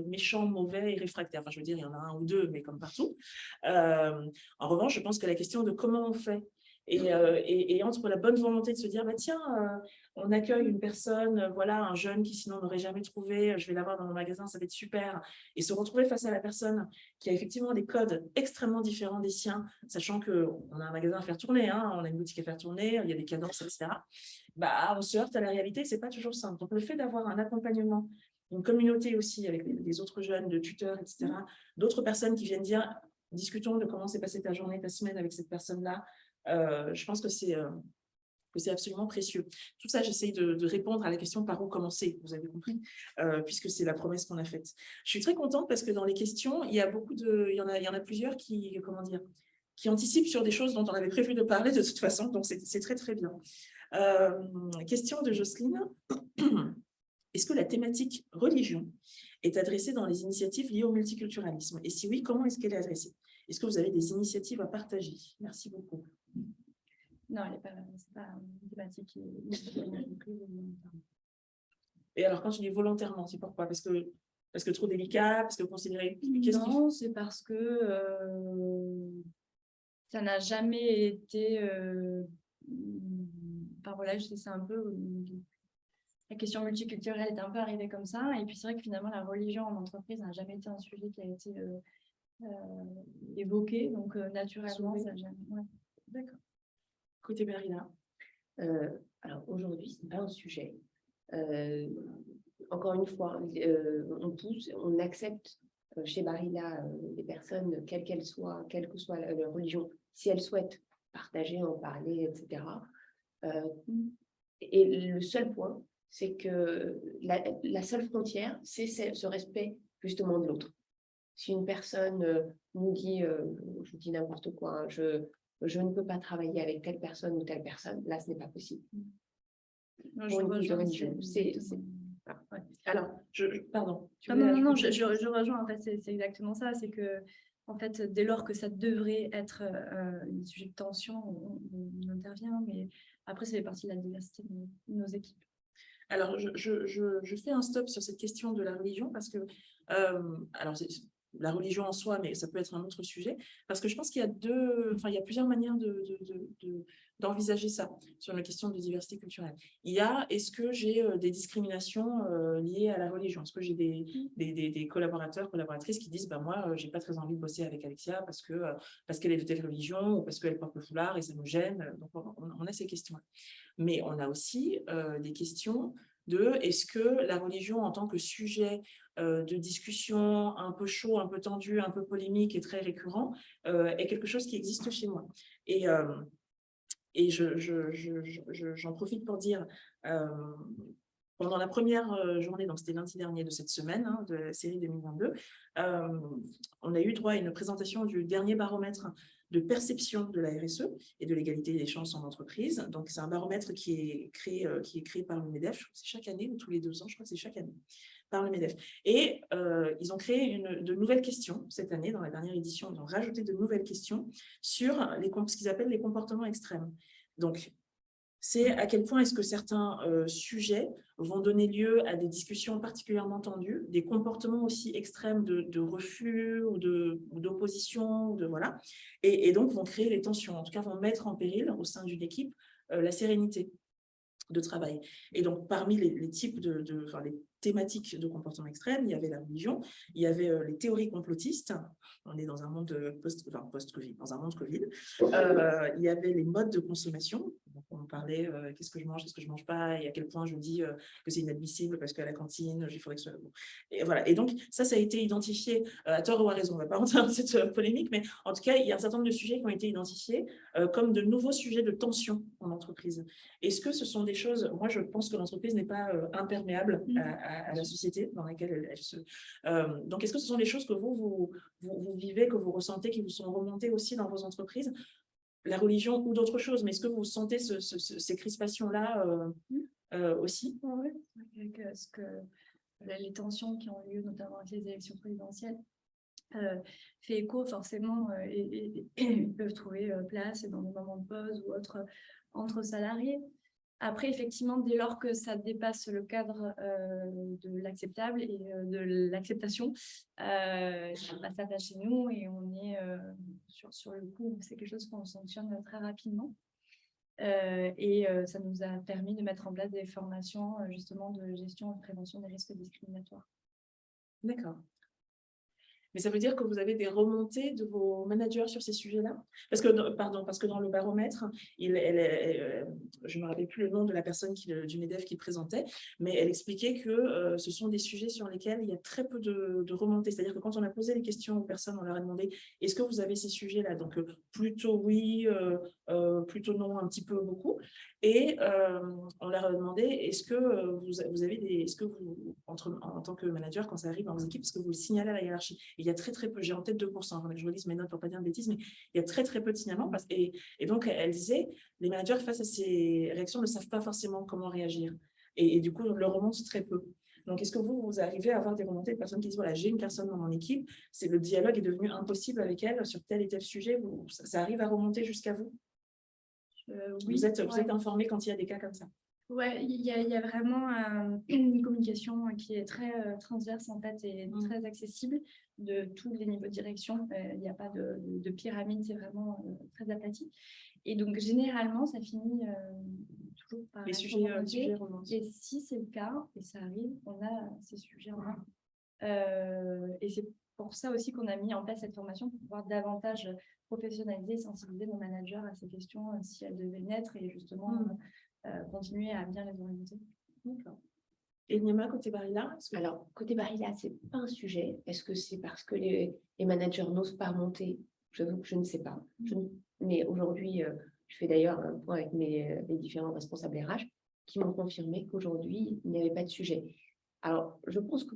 méchants, mauvais et réfractaires. Enfin, je veux dire, il y en a un ou deux, mais comme partout. En revanche, je pense que la question de comment on fait, et entre la bonne volonté de se dire, bah, tiens, on accueille une personne, voilà, un jeune qui sinon n'aurait jamais trouvé, je vais l'avoir dans mon magasin, ça va être super, et se retrouver face à la personne qui a effectivement des codes extrêmement différents des siens, sachant qu'on a un magasin à faire tourner, hein, on a une boutique à faire tourner, il y a des cadences, etc. Bah, on se heurte à la réalité, c'est pas toujours simple. Donc, le fait d'avoir un accompagnement, une communauté aussi avec les autres jeunes, de tuteurs, etc., d'autres personnes qui viennent dire, discutons de comment s'est passée ta journée, ta semaine avec cette personne-là, je pense que c'est absolument précieux. Tout ça, j'essaye de répondre à la question par où commencer, vous avez compris, puisque c'est la promesse qu'on a faite. Je suis très contente parce que dans les questions, il y en a plusieurs qui anticipent sur des choses dont on avait prévu de parler de toute façon, donc c'est très très bien. Question de Jocelyne. Est-ce que la thématique religion est adressée dans les initiatives liées au multiculturalisme? Et si oui, comment est-ce qu'elle est adressée? Est-ce que vous avez des initiatives à partager? Merci beaucoup. Non, ce n'est pas une thématique. Et alors, quand tu dis volontairement, c'est pourquoi? Parce que trop délicat? Parce que vous considérez... Non, c'est parce que ça n'a jamais été... Enfin, voilà, c'est un peu... La question multiculturelle est un peu arrivée comme ça. Et puis, c'est vrai que finalement, la religion en entreprise n'a jamais été un sujet qui a été évoqué. Donc, naturellement, ça n'a jamais... Ouais. D'accord. Côté Barilla. Alors, aujourd'hui, ce n'est pas un sujet. Encore une fois, on pousse, on accepte chez Barilla les personnes, quelles qu'elles soient, quelle que soit leur religion, si elles souhaitent partager, en parler, etc. Et le seul point, c'est que la seule frontière, c'est ce respect justement de l'autre. Si une personne nous dit, je dis n'importe quoi, hein, je ne peux pas travailler avec telle personne ou telle personne, là, ce n'est pas possible. Pour une religion, Alors, pardon. Non, je rejoins, en fait, c'est exactement ça, c'est que, en fait, dès lors que ça devrait être un sujet de tension, on intervient, mais après, ça fait partie de la diversité de nos équipes. Alors, je fais un stop sur cette question de la religion parce que, alors, la religion en soi, mais ça peut être un autre sujet, parce que je pense qu'il y a il y a plusieurs manières d'envisager ça sur la question de diversité culturelle. Il y a, est-ce que j'ai des discriminations liées à la religion? Est-ce que j'ai des collaborateurs, collaboratrices qui disent, moi, j'ai pas très envie de bosser avec Alexia parce qu'elle est de telle religion ou parce qu'elle porte le foulard et ça nous gêne. Donc, on a ces questions-là. Mais on a aussi des questions de est-ce que la religion en tant que sujet de discussion un peu chaud, un peu tendu, un peu polémique et très récurrent est quelque chose qui existe chez moi. Et j'en profite pour dire, pendant la première journée, donc c'était lundi dernier de cette semaine, de la série 2022, on a eu droit à une présentation du dernier baromètre de perception de la RSE et de l'égalité des chances en entreprise. Donc, c'est un baromètre qui est créé par le MEDEF, je crois que c'est chaque année ou tous les 2 ans, je crois que c'est chaque année, par le MEDEF. Et ils ont créé de nouvelles questions cette année, dans la dernière édition, ils ont rajouté de nouvelles questions sur ce qu'ils appellent les comportements extrêmes. Donc, c'est à quel point est-ce que certains sujets vont donner lieu à des discussions particulièrement tendues, des comportements aussi extrêmes de refus ou d'opposition, voilà, et donc vont créer des tensions, en tout cas vont mettre en péril au sein d'une équipe la sérénité de travail. Et donc, parmi les types les thématiques de comportement extrême, il y avait la religion, il y avait les théories complotistes, on est dans un monde post-Covid, dans un monde Covid, il y avait les modes de consommation, donc on parlait qu'est-ce que je mange pas, et à quel point je dis que c'est inadmissible parce qu'à la cantine, il faudrait que ce soit bon. Et voilà. Et donc, ça a été identifié, à tort ou à raison, on ne va pas rentrer dans cette polémique, mais en tout cas, il y a un certain nombre de sujets qui ont été identifiés comme de nouveaux sujets de tension en entreprise. Est-ce que ce sont des choses, moi je pense que l'entreprise n'est pas imperméable à la société dans laquelle elle se... donc est-ce que ce sont des choses que vous vivez, que vous ressentez, qui vous sont remontées aussi dans vos entreprises, la religion ou d'autres choses, mais est-ce que vous sentez ces crispations-là aussi? Oui, les tensions qui ont lieu notamment avec les élections présidentielles fait écho forcément et peuvent trouver place dans des moments de pause ou autres entre salariés. Après, effectivement, dès lors que ça dépasse le cadre de l'acceptable et de l'acceptation, ça passe chez nous et on est sur le coup, c'est quelque chose qu'on sanctionne très rapidement. Ça nous a permis de mettre en place des formations justement de gestion et de prévention des risques discriminatoires. D'accord. Mais ça veut dire que vous avez des remontées de vos managers sur ces sujets-là? Parce que dans le baromètre, je ne me rappelle plus le nom de la personne du MEDEF qui le présentait, mais elle expliquait que ce sont des sujets sur lesquels il y a très peu de remontées. C'est-à-dire que quand on a posé les questions aux personnes, on leur a demandé « Est-ce que vous avez ces sujets-là » Donc, plutôt oui, plutôt non, un petit peu, beaucoup. Et on leur a demandé « Est-ce que vous avez est-ce que vous, en tant que manager, quand ça arrive dans vos équipes, est-ce que vous le signalez à la hiérarchie ?» Il y a très peu, j'ai en tête 2%, je relise mes notes pour ne pas dire de bêtises, mais il y a très peu de signalements. Et donc, elle disait, les managers face à ces réactions ne savent pas forcément comment réagir. Et du coup, le remontent très peu. Donc, est-ce que vous arrivez à avoir des remontées de personnes qui disent, voilà, j'ai une personne dans mon équipe, le dialogue est devenu impossible avec elle sur tel et tel sujet, ça arrive à remonter jusqu'à vous? Oui, vous êtes informé quand il y a des cas comme ça? Oui, il y a vraiment une communication qui est très transverse en fait et très accessible de tous les niveaux de direction. Il n'y a pas de pyramide, c'est vraiment très aplati. Et donc, généralement, ça finit toujours par les sujets remontent. Et si c'est le cas, et ça arrive, on a ces sujets en main. Et c'est pour ça aussi qu'on a mis en place cette formation pour pouvoir davantage professionnaliser et sensibiliser nos managers à ces questions si elles devaient naître et justement continuer à bien les orienter. D'accord. Et Niama, côté Barilla? Alors, côté Barilla, ce n'est pas un sujet. Est-ce que c'est parce que les managers n'osent pas monter? J'avoue que je ne sais pas. Mais aujourd'hui, je fais d'ailleurs un point avec les différents responsables RH qui m'ont confirmé qu'aujourd'hui, il n'y avait pas de sujet. Alors, je pense que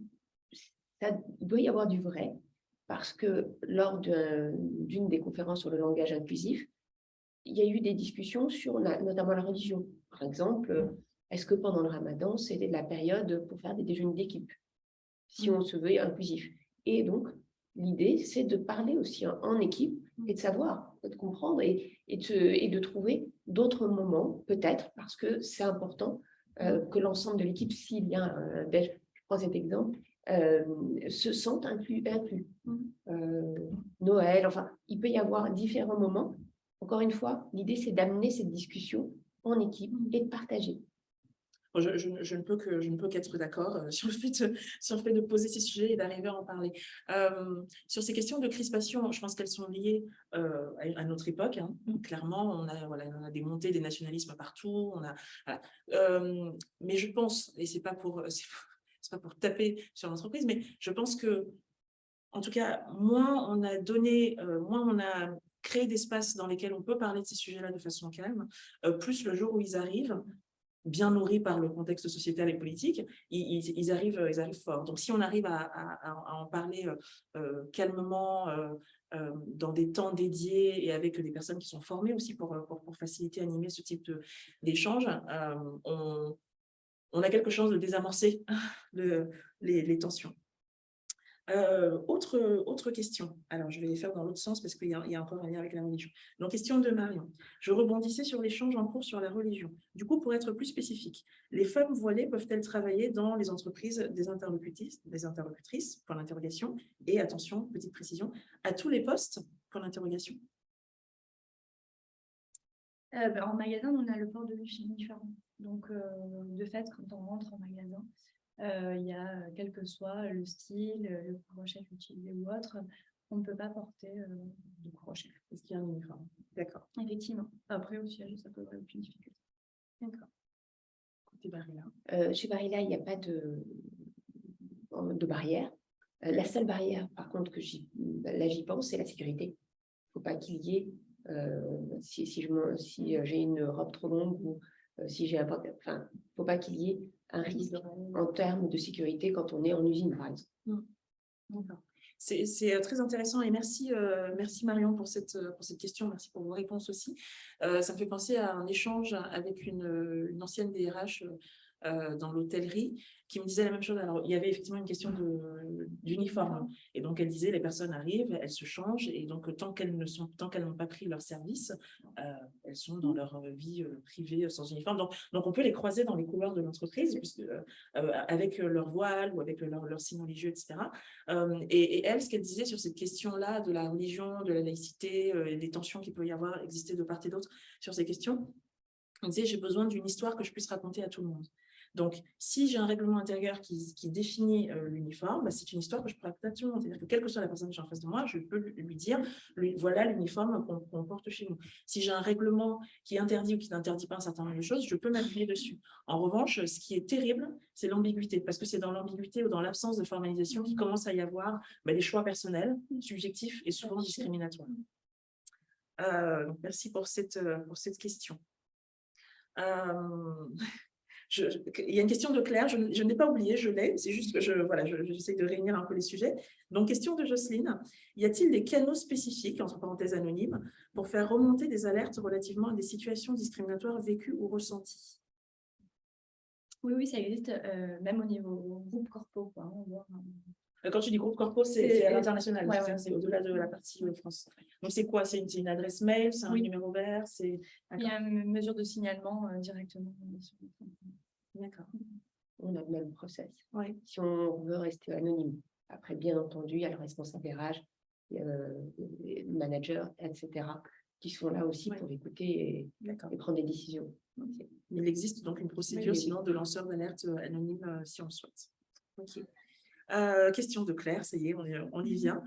il doit y avoir du vrai, parce que lors d'une des conférences sur le langage inclusif, il y a eu des discussions sur notamment la religion. Par exemple, est-ce que pendant le ramadan, c'était la période pour faire des déjeuners d'équipe, si on se veut inclusif? Et donc, l'idée, c'est de parler aussi en équipe et de savoir, de comprendre et de trouver d'autres moments, peut-être, parce que c'est important que l'ensemble de l'équipe, s'il y a un déj, je prends cet exemple, se sentent inclus. Noël, enfin, il peut y avoir différents moments. Encore une fois, l'idée, c'est d'amener cette discussion en équipe et de partager. Bon, je ne peux qu'être d'accord sur le fait de poser ces sujets et d'arriver à en parler. Sur ces questions de crispation, je pense qu'elles sont liées à notre époque. Hein. Clairement, on a des montées des nationalismes partout. Voilà. Mais je pense, et c'est pas pour taper sur l'entreprise, mais je pense que, en tout cas, moins on a créé d'espaces dans lesquels on peut parler de ces sujets-là de façon calme, plus le jour où ils arrivent, bien nourris par le contexte sociétal et politique, ils arrivent fort. Donc, si on arrive à en parler calmement, dans des temps dédiés et avec des personnes qui sont formées aussi pour faciliter, animer ce type d'échange, on a quelque chose de désamorcer les tensions. Autre question. Alors, je vais les faire dans l'autre sens parce qu'il y a encore un lien avec la religion. Donc, question de Marion. Je rebondissais sur l'échange en cours sur la religion. Du coup, pour être plus spécifique, les femmes voilées peuvent-elles travailler dans les entreprises des interlocutrices, pour l'interrogation, et attention, petite précision, à tous les postes, pour l'interrogation? En magasin, on a le port de l'uniforme. Donc, de fait, quand on rentre en magasin, il y a, quel que soit le style, le couvre-chef utilisé ou autre, on ne peut pas porter de couvre-chef. Est-ce qu'il y a un uniforme? D'accord. Effectivement. Après, au siège, ça poserait aucune difficulté. D'accord. Côté Barilla. Chez Barilla, il n'y a pas de barrière. La seule barrière, par contre, j'y pense, c'est la sécurité. Il ne faut pas qu'il y ait, si j'ai une robe trop longue ou si j'ai enfin, il ne faut pas qu'il y ait un risque en termes de sécurité quand on est en usine, par exemple. D'accord. C'est très intéressant et merci Marion pour cette question, merci pour vos réponses aussi. Ça me fait penser à un échange avec une ancienne DRH dans l'hôtellerie qui me disait la même chose. Alors, il y avait effectivement une question d'uniforme et donc elle disait les personnes arrivent, elles se changent et donc tant qu'elles n'ont pas pris leur service, elles sont dans leur vie privée sans uniforme. Donc on peut les croiser dans les couloirs de l'entreprise avec leur voile ou avec leur signe religieux, etc. Et elle, ce qu'elle disait sur cette question-là de la religion, de la laïcité, des tensions qu'il peut y avoir exister de part et d'autre sur ces questions, elle disait j'ai besoin d'une histoire que je puisse raconter à tout le monde. Donc, si j'ai un règlement intérieur qui définit l'uniforme, c'est une histoire que je pourrais raconter à tout le monde. C'est-à-dire que quelle que soit la personne qui est en face de moi, je peux lui dire voilà l'uniforme qu'on porte chez nous. Si j'ai un règlement qui interdit ou qui n'interdit pas un certain nombre de choses, je peux m'appuyer dessus. En revanche, ce qui est terrible, c'est l'ambiguïté, parce que c'est dans l'ambiguïté ou dans l'absence de formalisation qu'il commence à y avoir des choix personnels, subjectifs et souvent discriminatoires. Donc merci pour cette question. Il y a une question de Claire, je ne l'ai pas oubliée, je l'ai, c'est juste que j'essaie de réunir un peu les sujets. Donc, question de Jocelyne, y a-t-il des canaux spécifiques, entre parenthèses anonymes, pour faire remonter des alertes relativement à des situations discriminatoires vécues ou ressenties? Oui, ça existe, même au niveau groupe corpo. Quand tu dis groupe corpo, c'est à l'international, ouais, c'est au-delà de la partie France. Donc, c'est quoi? C'est une adresse mail, c'est un numéro vert? Il y a une mesure de signalement directement. D'accord. On a le même process. Ouais. Si on veut rester anonyme. Après, bien entendu, il y a le responsable RH, le manager, etc., qui sont là aussi pour écouter et prendre des décisions. Okay. Il existe donc une procédure, sinon, de lanceur d'alerte anonyme si on le souhaite. Ok. Question de Claire, ça y est, on y vient.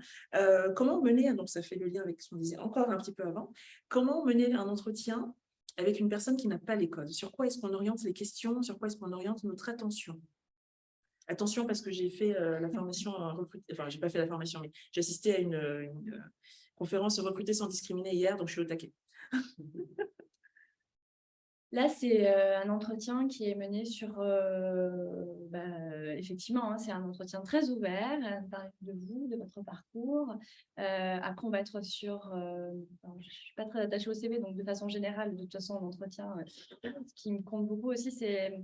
Comment mener, donc ça fait le lien avec ce qu'on disait encore un petit peu avant, comment mener un entretien avec une personne qui n'a pas les codes? Sur quoi est-ce qu'on oriente les questions? Sur quoi est-ce qu'on oriente notre attention? Attention, parce que j'ai fait la formation, enfin, j'ai pas fait la formation, mais j'ai assisté à une conférence Recruter sans discriminer hier, donc je suis au taquet. Là, c'est un entretien qui est mené sur, effectivement, c'est un entretien très ouvert, parler de vous, de votre parcours. Après, on va être sur, je ne suis pas très attachée au CV, donc de façon générale, de toute façon, l'entretien, ce qui me compte beaucoup aussi, c'est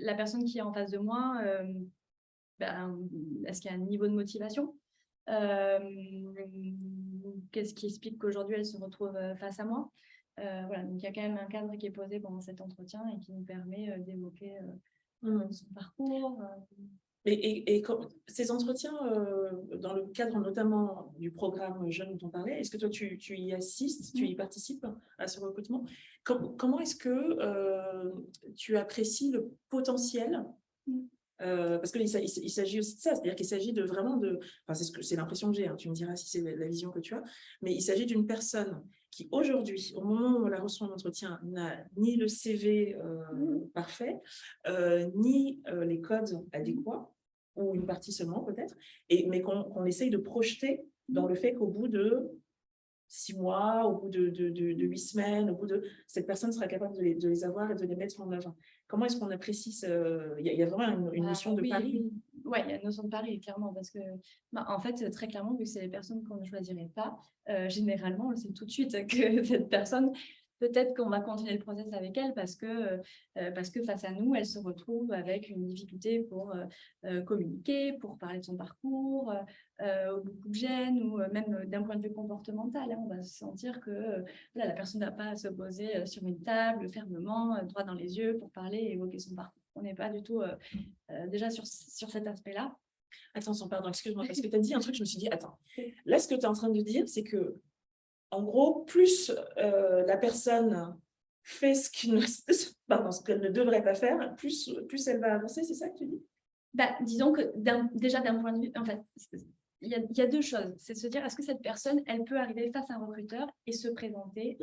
la personne qui est en face de moi, est-ce qu'il y a un niveau de motivation? Qu'est-ce qui explique qu'aujourd'hui, elle se retrouve face à moi? Voilà, donc il y a quand même un cadre qui est posé pendant cet entretien et qui nous permet d'évoquer son parcours. Ces entretiens, dans le cadre notamment du programme Jeunes dont on parlait, est-ce que toi, tu y assistes, tu y participes à ce recrutement? Comment est-ce que tu apprécies le potentiel? Parce qu'il s'agit aussi de ça, c'est-à-dire qu'il s'agit de vraiment de... Enfin, c'est l'impression que j'ai, hein, tu me diras si c'est la vision que tu as, mais il s'agit d'une personne qui, aujourd'hui, au moment où on la reçoit en entretien, n'a ni le CV parfait, ni les codes adéquats, ou une partie seulement peut-être, mais qu'on essaye de projeter dans le fait qu'au bout de 6 mois, au bout de 8 semaines, cette personne sera capable de les avoir et de les mettre en œuvre. Comment est-ce qu'on apprécie il y a vraiment une notion de pari? Oui, il y a une notion de pari, clairement, parce que, en fait, très clairement, vu que c'est les personnes qu'on ne choisirait pas, généralement, on le sait tout de suite que cette personne, peut-être qu'on va continuer le process avec elle parce que face à nous, elle se retrouve avec une difficulté pour communiquer, pour parler de son parcours, beaucoup de gêne, ou même d'un point de vue comportemental, hein, on va se sentir que la personne n'a pas à se poser sur une table fermement, droit dans les yeux, pour parler et évoquer son parcours. On n'est pas du tout déjà sur cet aspect-là. Attention, pardon, excuse-moi, parce que tu as dit un truc, je me suis dit, attends, là, ce que tu es en train de dire, c'est que, en gros, plus la personne fait ce qu'elle ne devrait pas faire, plus elle va avancer, c'est ça que tu dis? Disons que déjà d'un point de vue, en fait, il y a deux choses. C'est de se dire, est-ce que cette personne, elle peut arriver face à un recruteur et se présenter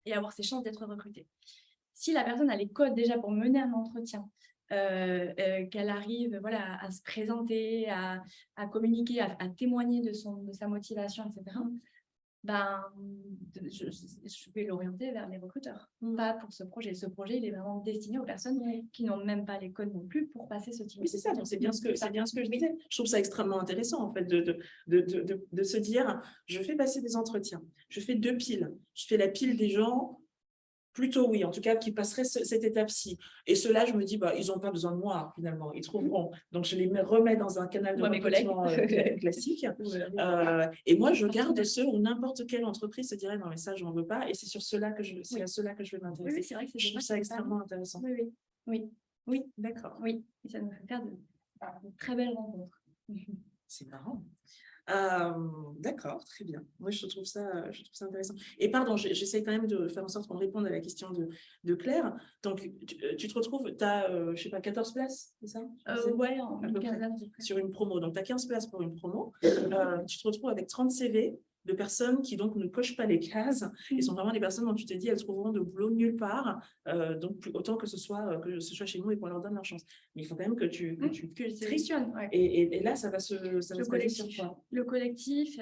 et avoir ses chances d'être recrutée. Si la personne a les codes déjà pour mener un entretien, qu'elle arrive à se présenter, à communiquer, à témoigner de sa motivation, etc., je vais l'orienter vers les recruteurs, pas pour ce projet. Ce projet, il est vraiment destiné aux personnes qui n'ont même pas les codes non plus pour passer ce type de... Oui, c'est ça, donc c'est bien ce que je disais. Je trouve ça extrêmement intéressant, en fait, de se dire, je fais passer des entretiens, je fais 2 piles. Je fais la pile des gens... Plutôt oui, en tout cas, qui passeraient cette étape-ci. Et ceux-là, je me dis, ils n'ont pas besoin de moi, finalement. Ils trouveront. Donc, je les remets dans un canal de recrutement classique. Et moi, je garde ceux où n'importe quelle entreprise se dirait, non, mais ça, je n'en veux pas. Et c'est sur ceux-là que je vais m'intéresser. Oui, c'est vrai que je trouve ça extrêmement intéressant. Oui, d'accord. Oui, et ça nous fait faire de très belles rencontres. C'est marrant. D'accord, très bien. Moi, je trouve ça intéressant. Et pardon, j'essaie quand même de faire en sorte qu'on réponde à la question de Claire. Donc, tu te retrouves, tu as, je ne sais pas, 14 places, c'est ça? Oui, en une quinzaine. Sur une promo. Donc, tu as 15 places pour une promo. Tu te retrouves avec 30 CV de personnes qui donc ne cochent pas les cases et sont vraiment des personnes dont tu t'es dit elles trouveront de boulot nulle part, donc autant que ce soit chez nous et qu'on leur donne leur chance. Mais il faut quand même que tu sélectionnes. Ouais. Et là, ça va se baser sur quoi? Le collectif,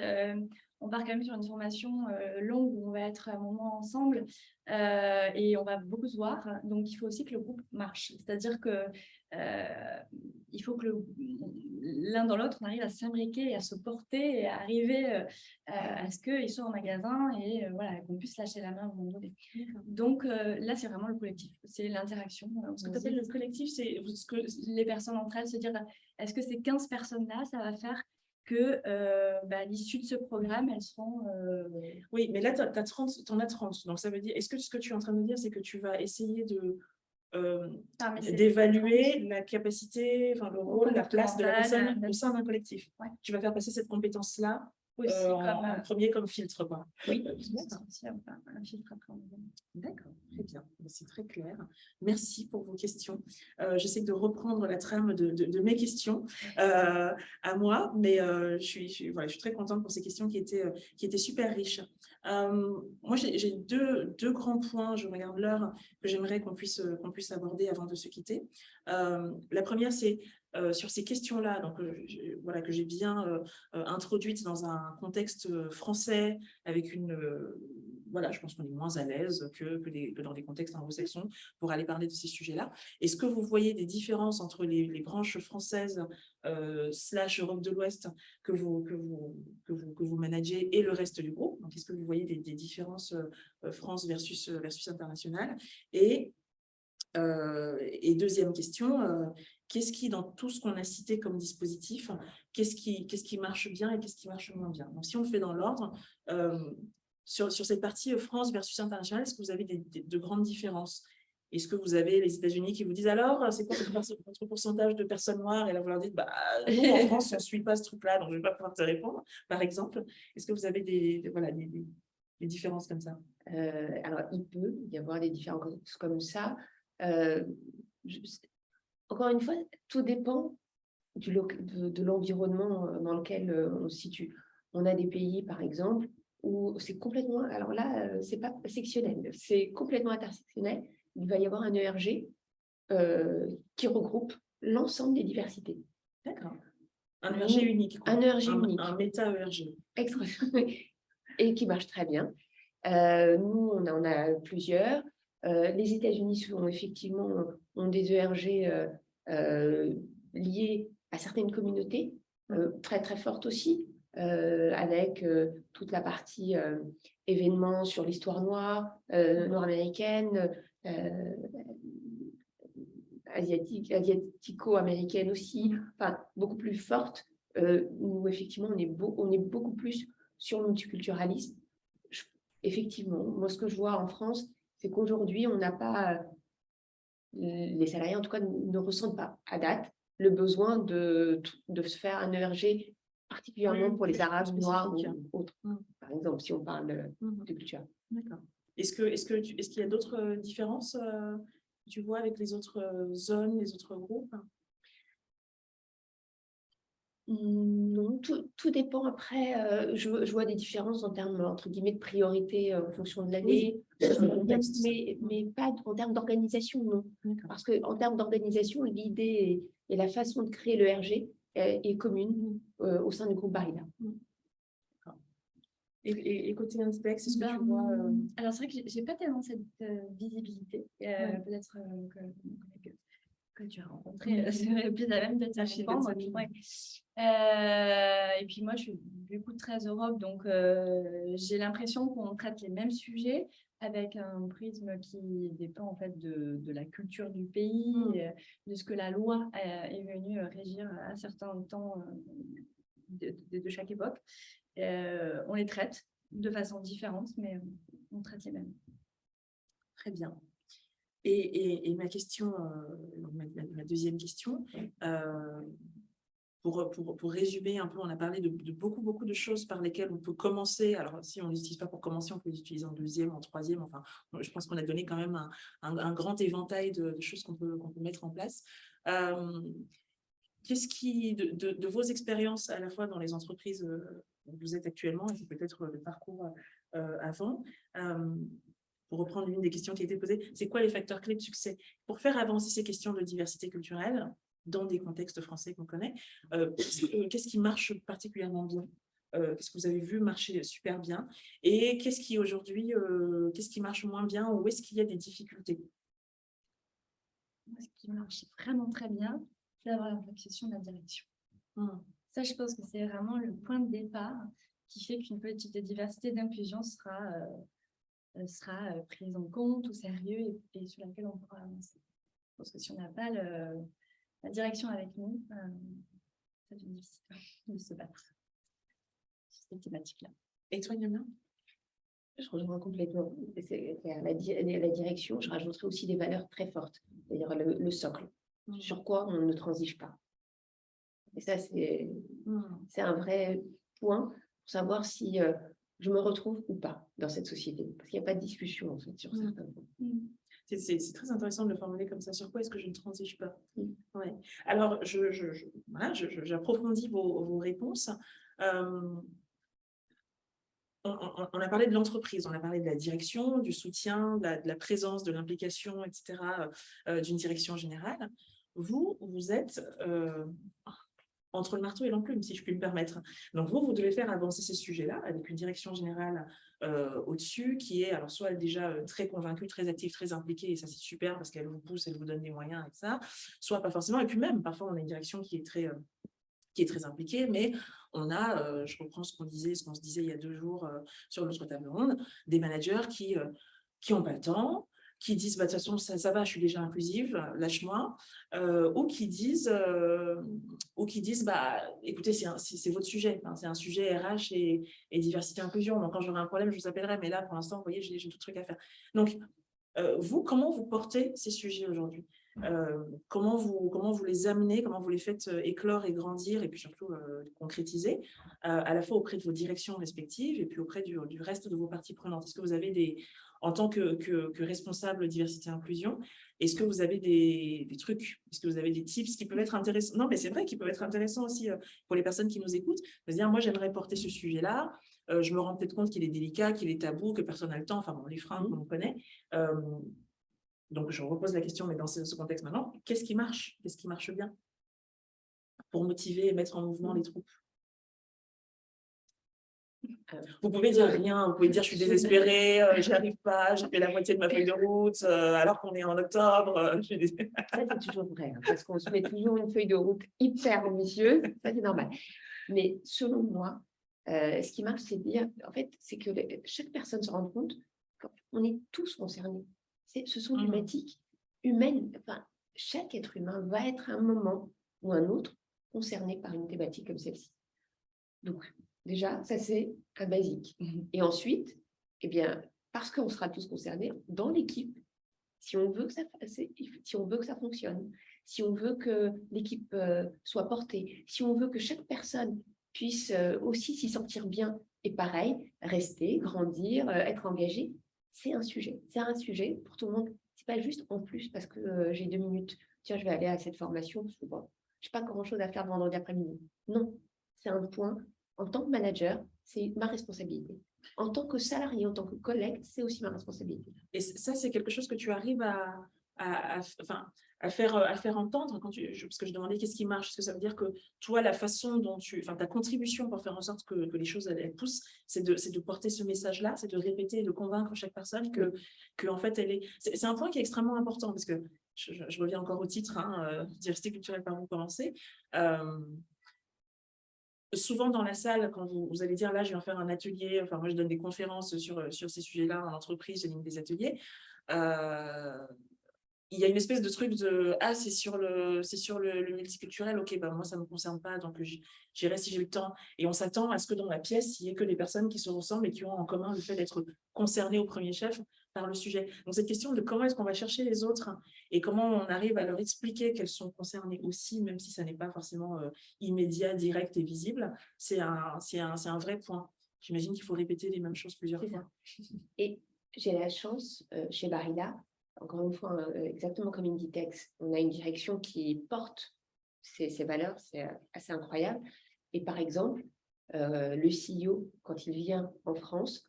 on part quand même sur une formation longue où on va être un moment ensemble et on va beaucoup se voir. Donc, il faut aussi que le groupe marche. C'est-à-dire que il faut que l'un dans l'autre, on arrive à s'imbriquer et à se porter et à arriver à ce qu'ils soient en magasin et qu'on puisse lâcher la main à un moment donné. Donc, là, c'est vraiment le collectif. C'est l'interaction. Ce que tu appelles le collectif, c'est ce que les personnes entre elles se dire, est-ce que ces 15 personnes-là, ça va faire que à l'issue de ce programme, elles seront... Oui, mais là, tu en as 30. Donc, ça veut dire, est-ce que ce que tu es en train de dire, c'est que tu vas essayer d'évaluer la capacité, le rôle, la place de la personne au sein d'un collectif. Tu vas faire passer cette compétence-là en premier comme filtre, quoi. Oui, c'est un filtre après. D'accord, très bien. C'est très clair. Merci pour vos questions. J'essaie de reprendre la trame de mes questions à moi, mais je suis très contente pour ces questions qui étaient super riches. Moi, j'ai deux grands points, je regarde l'heure, que j'aimerais qu'on puisse aborder avant de se quitter. La première, c'est sur ces questions-là, donc que j'ai bien introduites dans un contexte français, avec je pense qu'on est moins à l'aise que dans des contextes anglo-saxons pour aller parler de ces sujets-là. Est-ce que vous voyez des différences entre les branches françaises / Europe de l'Ouest que vous managez et le reste du groupe? Donc, est-ce que vous voyez des différences France versus international? Et deuxième question, qu'est-ce qui, dans tout ce qu'on a cité comme dispositif, qu'est-ce qui marche bien et qu'est-ce qui marche moins bien? Donc, si on le fait dans l'ordre, sur cette partie France versus international, est-ce que vous avez de grandes différences? Est-ce que vous avez les États-Unis qui vous disent alors, c'est quoi votre pourcentage de personnes noires? Et là, vous leur dites, bah, nous, en France, on ne suit pas ce truc-là, donc je ne vais pas pouvoir te répondre, par exemple. Est-ce que vous avez des différences comme ça? Alors, il peut y avoir des différences comme ça. Euh, je- Encore une fois, tout dépend de l'environnement dans lequel on se situe. On a des pays, par exemple, où c'est complètement... Alors là, c'est pas sectionnel, c'est complètement intersectionnel. Il va y avoir un ERG qui regroupe l'ensemble des diversités. D'accord. Un ERG unique, quoi. Un ERG unique. Un méta-ERG. Extra. Et qui marche très bien. Nous, on en a plusieurs. Les États-Unis effectivement ont des ERG liés à certaines communautés, très très fortes aussi, avec toute la partie événements sur l'histoire noire, nord-américaine, asiatico-américaine aussi, enfin beaucoup plus forte. Où effectivement on est beaucoup plus sur le multiculturalisme. Effectivement, moi ce que je vois en France, c'est qu'aujourd'hui on n'a pas, les salariés en tout cas ne ressentent pas à date le besoin de se faire un ERG particulièrement pour les Arabes, Noirs ou autres. Par exemple, si on parle de culture. D'accord. Est-ce qu'il y a d'autres différences tu vois avec les autres zones, les autres groupes? Non, tout dépend. Après, je vois des différences en termes, entre guillemets, de priorité en fonction de l'année, mais pas en termes d'organisation, non. Parce qu'en termes d'organisation, l'idée et la façon de créer le RG est commune au sein du groupe Barilla. Et côté Inspex, est-ce que tu vois Alors, c'est vrai que je n'ai pas tellement cette visibilité. Peut-être que tu as rencontré serait plus à même de t'y répondre. Et puis moi, je suis du coup très Europe, donc j'ai l'impression qu'on traite les mêmes sujets avec un prisme qui dépend en fait de la culture du pays, de ce que la loi est venue régir à certains temps de chaque époque. On les traite de façon différente, mais on traite les mêmes. Très bien. Et ma question, ma deuxième question, pour résumer un peu, on a parlé de beaucoup de choses par lesquelles on peut commencer. Alors, si on ne l'utilise pas pour commencer, on peut l'utiliser en deuxième, en troisième. Enfin, je pense qu'on a donné quand même un grand éventail de choses qu'on peut mettre en place. Qu'est-ce qui, de vos expériences à la fois dans les entreprises où vous êtes actuellement et peut-être le parcours avant, pour reprendre une des questions qui a été posée, c'est quoi les facteurs clés de succès pour faire avancer ces questions de diversité culturelle dans des contextes français qu'on connaît? Qu'est-ce qui marche particulièrement bien? Qu'est-ce que vous avez vu marcher super bien? Et qu'est-ce qui aujourd'hui, qu'est-ce qui marche moins bien? Où est-ce qu'il y a des difficultés? Ce qui marche vraiment très bien, c'est d'avoir la réflexion de la direction. Ça, je pense que c'est vraiment le point de départ qui fait qu'une politique de diversité et d'inclusion sera prise en compte au sérieux et sur laquelle on pourra avancer. Parce que si on n'a pas la direction avec nous, ça devient difficile de se battre sur cette thématique-là. Et toi, Yamina? Je rejoins complètement. La direction, je rajouterai aussi des valeurs très fortes, c'est-à-dire le socle, sur quoi on ne transige pas. Et ça, c'est un vrai point pour savoir si je me retrouve ou pas dans cette société. Parce qu'il n'y a pas de discussion, en fait, sur certains points. C'est très intéressant de le formuler comme ça. Sur quoi est-ce que je ne transige pas? Ouais. Alors, j'approfondis vos réponses. On a parlé de l'entreprise, on a parlé de la direction, du soutien, de la présence, de l'implication, etc., d'une direction générale. Vous êtes entre le marteau et l'enclume, si je puis me permettre. Donc, vous devez faire avancer ces sujets-là avec une direction générale au-dessus qui est alors soit déjà très convaincue, très active, très impliquée, et ça c'est super parce qu'elle vous pousse, elle vous donne des moyens et ça, soit pas forcément. Et puis même, parfois, on a une direction qui est très impliquée, mais on a, je reprends ce qu'on se disait il y a 2 jours sur notre table ronde, des managers qui n'ont pas le temps, qui disent bah, de toute façon ça va, je suis déjà inclusive, lâche-moi, ou qui disent bah écoutez, c'est votre sujet, hein, c'est un sujet RH et diversité inclusion, donc quand j'aurai un problème je vous appellerai, mais là pour l'instant vous voyez j'ai tout truc à faire. Donc Vous, comment vous portez ces sujets aujourd'hui? Comment vous les amenez, comment vous les faites éclore et grandir, et puis surtout concrétiser, à la fois auprès de vos directions respectives et puis auprès du reste de vos parties prenantes? Est-ce que vous avez en tant que responsable diversité et inclusion, est-ce que vous avez des trucs, est-ce que vous avez des tips qui peuvent être intéressants? Non, mais c'est vrai qu'ils peuvent être intéressants aussi pour les personnes qui nous écoutent, de se dire, moi, j'aimerais porter ce sujet-là, je me rends peut-être compte qu'il est délicat, qu'il est tabou, que personne n'a le temps, enfin bon, les freins qu'on connaît. Donc, je repose la question, mais dans ce contexte maintenant, qu'est-ce qui marche? Qu'est-ce qui marche bien pour motiver et mettre en mouvement les troupes? Vous pouvez dire rien, vous pouvez dire je suis désespérée, j'y arrive pas, j'ai fait la moitié de ma feuille de route, alors qu'on est en octobre. Ça, c'est toujours vrai, hein, parce qu'on se met toujours une feuille de route hyper ambitieuse, ça, c'est normal. Mais selon moi, ce qui marche, c'est de dire, en fait, c'est que chaque personne se rend compte qu'on est tous concernés. Ce sont des thématiques humaines. Enfin, chaque être humain va être à un moment ou un autre concerné par une thématique comme celle-ci. Donc, déjà, ça, c'est un basique. Et ensuite, eh bien, parce qu'on sera tous concernés, dans l'équipe, si on veut que ça fonctionne, si on veut que l'équipe soit portée, si on veut que chaque personne puisse aussi s'y sentir bien et pareil, rester, grandir, être engagé, c'est un sujet. C'est un sujet pour tout le monde. C'est pas juste en plus parce que j'ai 2 minutes. Tiens, je vais aller à cette formation parce que bon, je n'ai pas grand-chose à faire vendredi après-midi. Non, c'est un point. En tant que manager, c'est ma responsabilité. En tant que salarié, en tant que collègue, c'est aussi ma responsabilité. Et ça, c'est quelque chose que tu arrives à faire entendre quand parce que je demandais qu'est-ce qui marche. Est-ce que ça veut dire que toi, la façon dont ta contribution pour faire en sorte que les choses elles poussent, c'est de porter ce message-là, c'est de répéter et de convaincre chaque personne que en fait, c'est un point qui est extrêmement important parce que je reviens encore au titre, diversité culturelle par où commencer. Souvent dans la salle, quand vous allez dire là, je viens faire un atelier, enfin moi je donne des conférences sur ces sujets-là en entreprise, j'anime des ateliers. Il y a une espèce de truc de c'est sur le multiculturel, ok, bah moi ça me concerne pas, donc j'irai si j'ai le temps. Et on s'attend à ce que dans la pièce, il y ait que des personnes qui se ressemblent et qui ont en commun le fait d'être concernées au premier chef par le sujet. Donc cette question de comment est-ce qu'on va chercher les autres et comment on arrive à leur expliquer qu'elles sont concernées aussi, même si ça n'est pas forcément immédiat, direct et visible, c'est un vrai point. J'imagine qu'il faut répéter les mêmes choses plusieurs fois. Et j'ai la chance, chez Barilla, encore une fois, exactement comme Inditex, on a une direction qui porte ces valeurs, c'est assez incroyable. Et par exemple, le CEO, quand il vient en France,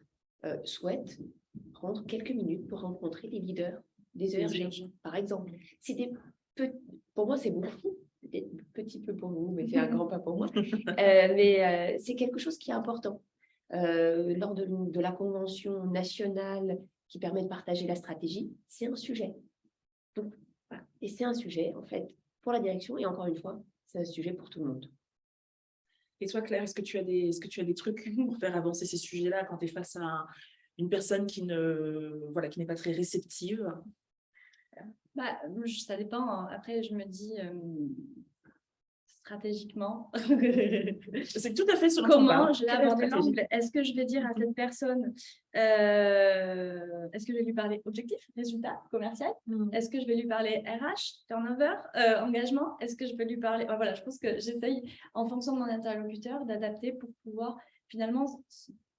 souhaite prendre quelques minutes pour rencontrer les leaders des ERG, par exemple. Pour moi, c'est beaucoup, peut-être petit peu pour vous, mais c'est un grand pas pour moi. Mais c'est quelque chose qui est important. Lors de la convention nationale qui permet de partager la stratégie, c'est un sujet. Donc, voilà. Et c'est un sujet, en fait, pour la direction, et encore une fois, c'est un sujet pour tout le monde. Et toi, Claire, est-ce que tu as des trucs pour faire avancer ces sujets-là quand tu es face à une personne qui n'est pas très réceptive? Ça dépend. Après, je me dis stratégiquement. C'est tout à fait ce comment je l'aborde. Est-ce que je vais dire à cette personne, est-ce que je vais lui parler objectif, résultat, commercial? Est-ce que je vais lui parler RH, turnover, engagement? Est-ce que je vais lui parler... Voilà, je pense que j'essaye, en fonction de mon interlocuteur, d'adapter pour pouvoir finalement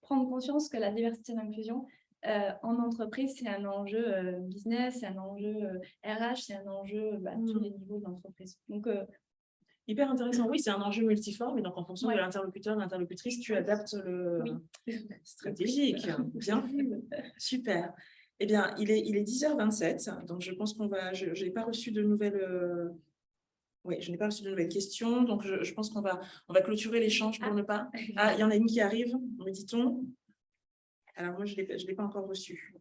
prendre conscience que la diversité et l'inclusion en entreprise, c'est un enjeu business, c'est un enjeu RH, c'est un enjeu à tous les niveaux de l'entreprise. Donc, hyper intéressant. Oui, c'est un enjeu multiforme et donc en fonction de l'interlocuteur, de l'interlocutrice, tu adaptes le stratégique. Bien vu. Super. Eh bien, il est 10h27, donc je pense qu'on va... Je n'ai pas reçu de nouvelles... Oui, je n'ai pas reçu de nouvelles questions, donc je pense qu'on va clôturer l'échange pour ne pas... Ah, il y en a une qui arrive, me dit-on. Alors moi, je ne l'ai pas encore reçue.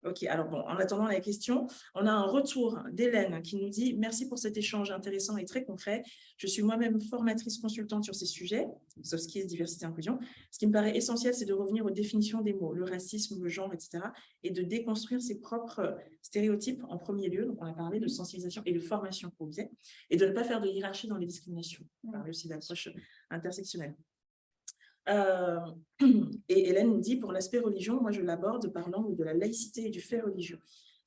Ok, alors bon, en attendant la question, on a un retour d'Hélène qui nous dit « Merci pour cet échange intéressant et très concret. Je suis moi-même formatrice consultante sur ces sujets, soft skills, diversité, inclusion. Ce qui me paraît essentiel, c'est de revenir aux définitions des mots, le racisme, le genre, etc. et de déconstruire ses propres stéréotypes en premier lieu. Donc, on a parlé de sensibilisation et de formation au biais et de ne pas faire de hiérarchie dans les discriminations. On parle aussi d'approche intersectionnelle. » Et Hélène nous dit, pour l'aspect religion, moi je l'aborde par l'angle de la laïcité et du fait religieux.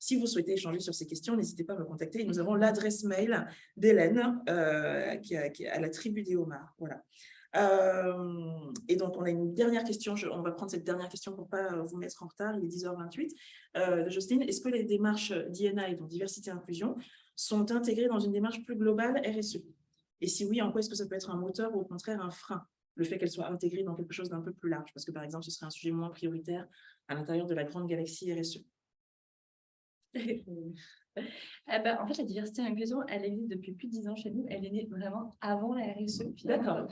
Si vous souhaitez échanger sur ces questions, n'hésitez pas à me contacter. Et nous avons l'adresse mail d'Hélène qui est à la tribu des homards. Voilà. Et donc, on a une dernière question. On va prendre cette dernière question pour ne pas vous mettre en retard. Il est 10h28. De Justine, est-ce que les démarches D&I, donc diversité et inclusion, sont intégrées dans une démarche plus globale RSE? Et si oui, en quoi est-ce que ça peut être un moteur ou au contraire un frein, le fait qu'elle soit intégrée dans quelque chose d'un peu plus large? Parce que, par exemple, ce serait un sujet moins prioritaire à l'intérieur de la grande galaxie RSE. En fait, la diversité et l'inclusion, elle existe depuis plus de 10 ans chez nous. Elle est née vraiment avant la RSE. D'accord.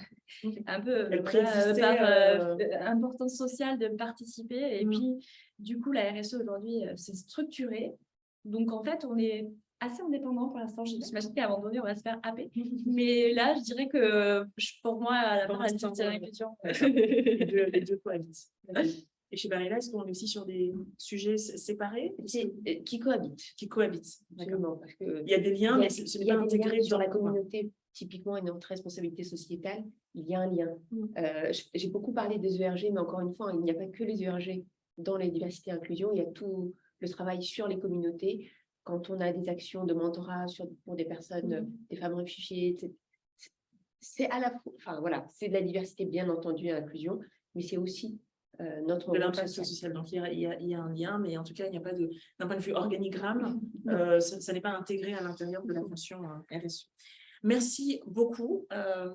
Un peu Elle voilà, préexistait, par importance sociale de participer. Et puis, du coup, la RSE aujourd'hui, c'est structuré. Donc, en fait, on est assez indépendant pour l'instant. J'imagine qu'à un moment donné, on va se faire happer. Mais là, je dirais que pour moi, à la Pour fin, la l'instant, diversité et l'inclusion. les deux cohabitent. Et chez Barilla, est-ce qu'on est aussi sur des sujets séparés Qui cohabitent. qui cohabitent? Absolument, parce que Il y a des liens, mais ce il n'est y a pas des liens intégré sur dans la le communauté, typiquement, et notre responsabilité sociétale, il y a un lien. J'ai beaucoup parlé des ERG, mais encore une fois, il n'y a pas que les ERG dans les diversités et inclusion, il y a tout le travail sur les communautés. Quand on a des actions de mentorat pour des personnes, des femmes réfugiées, c'est à la fois, enfin voilà, c'est de la diversité bien entendu et inclusion, mais c'est aussi notre de rôle l'impact social. social. Donc, il y a un lien, mais en tout cas, il n'y a pas de, d'un point de vue organigramme, ça n'est pas intégré à l'intérieur de la fonction RSE. Merci beaucoup.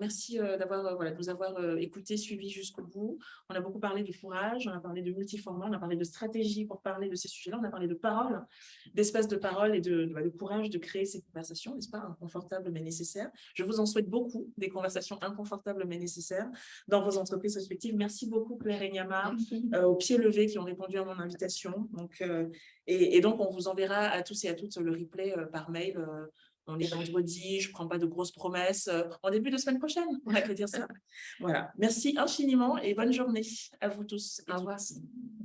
Merci d'avoir, de nous avoir écoutés, suivis jusqu'au bout. On a beaucoup parlé du courage, on a parlé de multiformat, on a parlé de stratégie pour parler de ces sujets-là, on a parlé de parole, d'espace de parole et de courage de créer ces conversations, n'est-ce pas, inconfortables mais nécessaires. Je vous en souhaite beaucoup, des conversations inconfortables mais nécessaires dans vos entreprises respectives. Merci beaucoup Claire et Niamar, au pied levé qui ont répondu à mon invitation. Donc, et donc, on vous enverra à tous et à toutes le replay par mail. On est vendredi, je ne prends pas de grosses promesses. En début de semaine prochaine, on va que dire ça. Voilà. Merci infiniment et bonne journée à vous tous. Au revoir.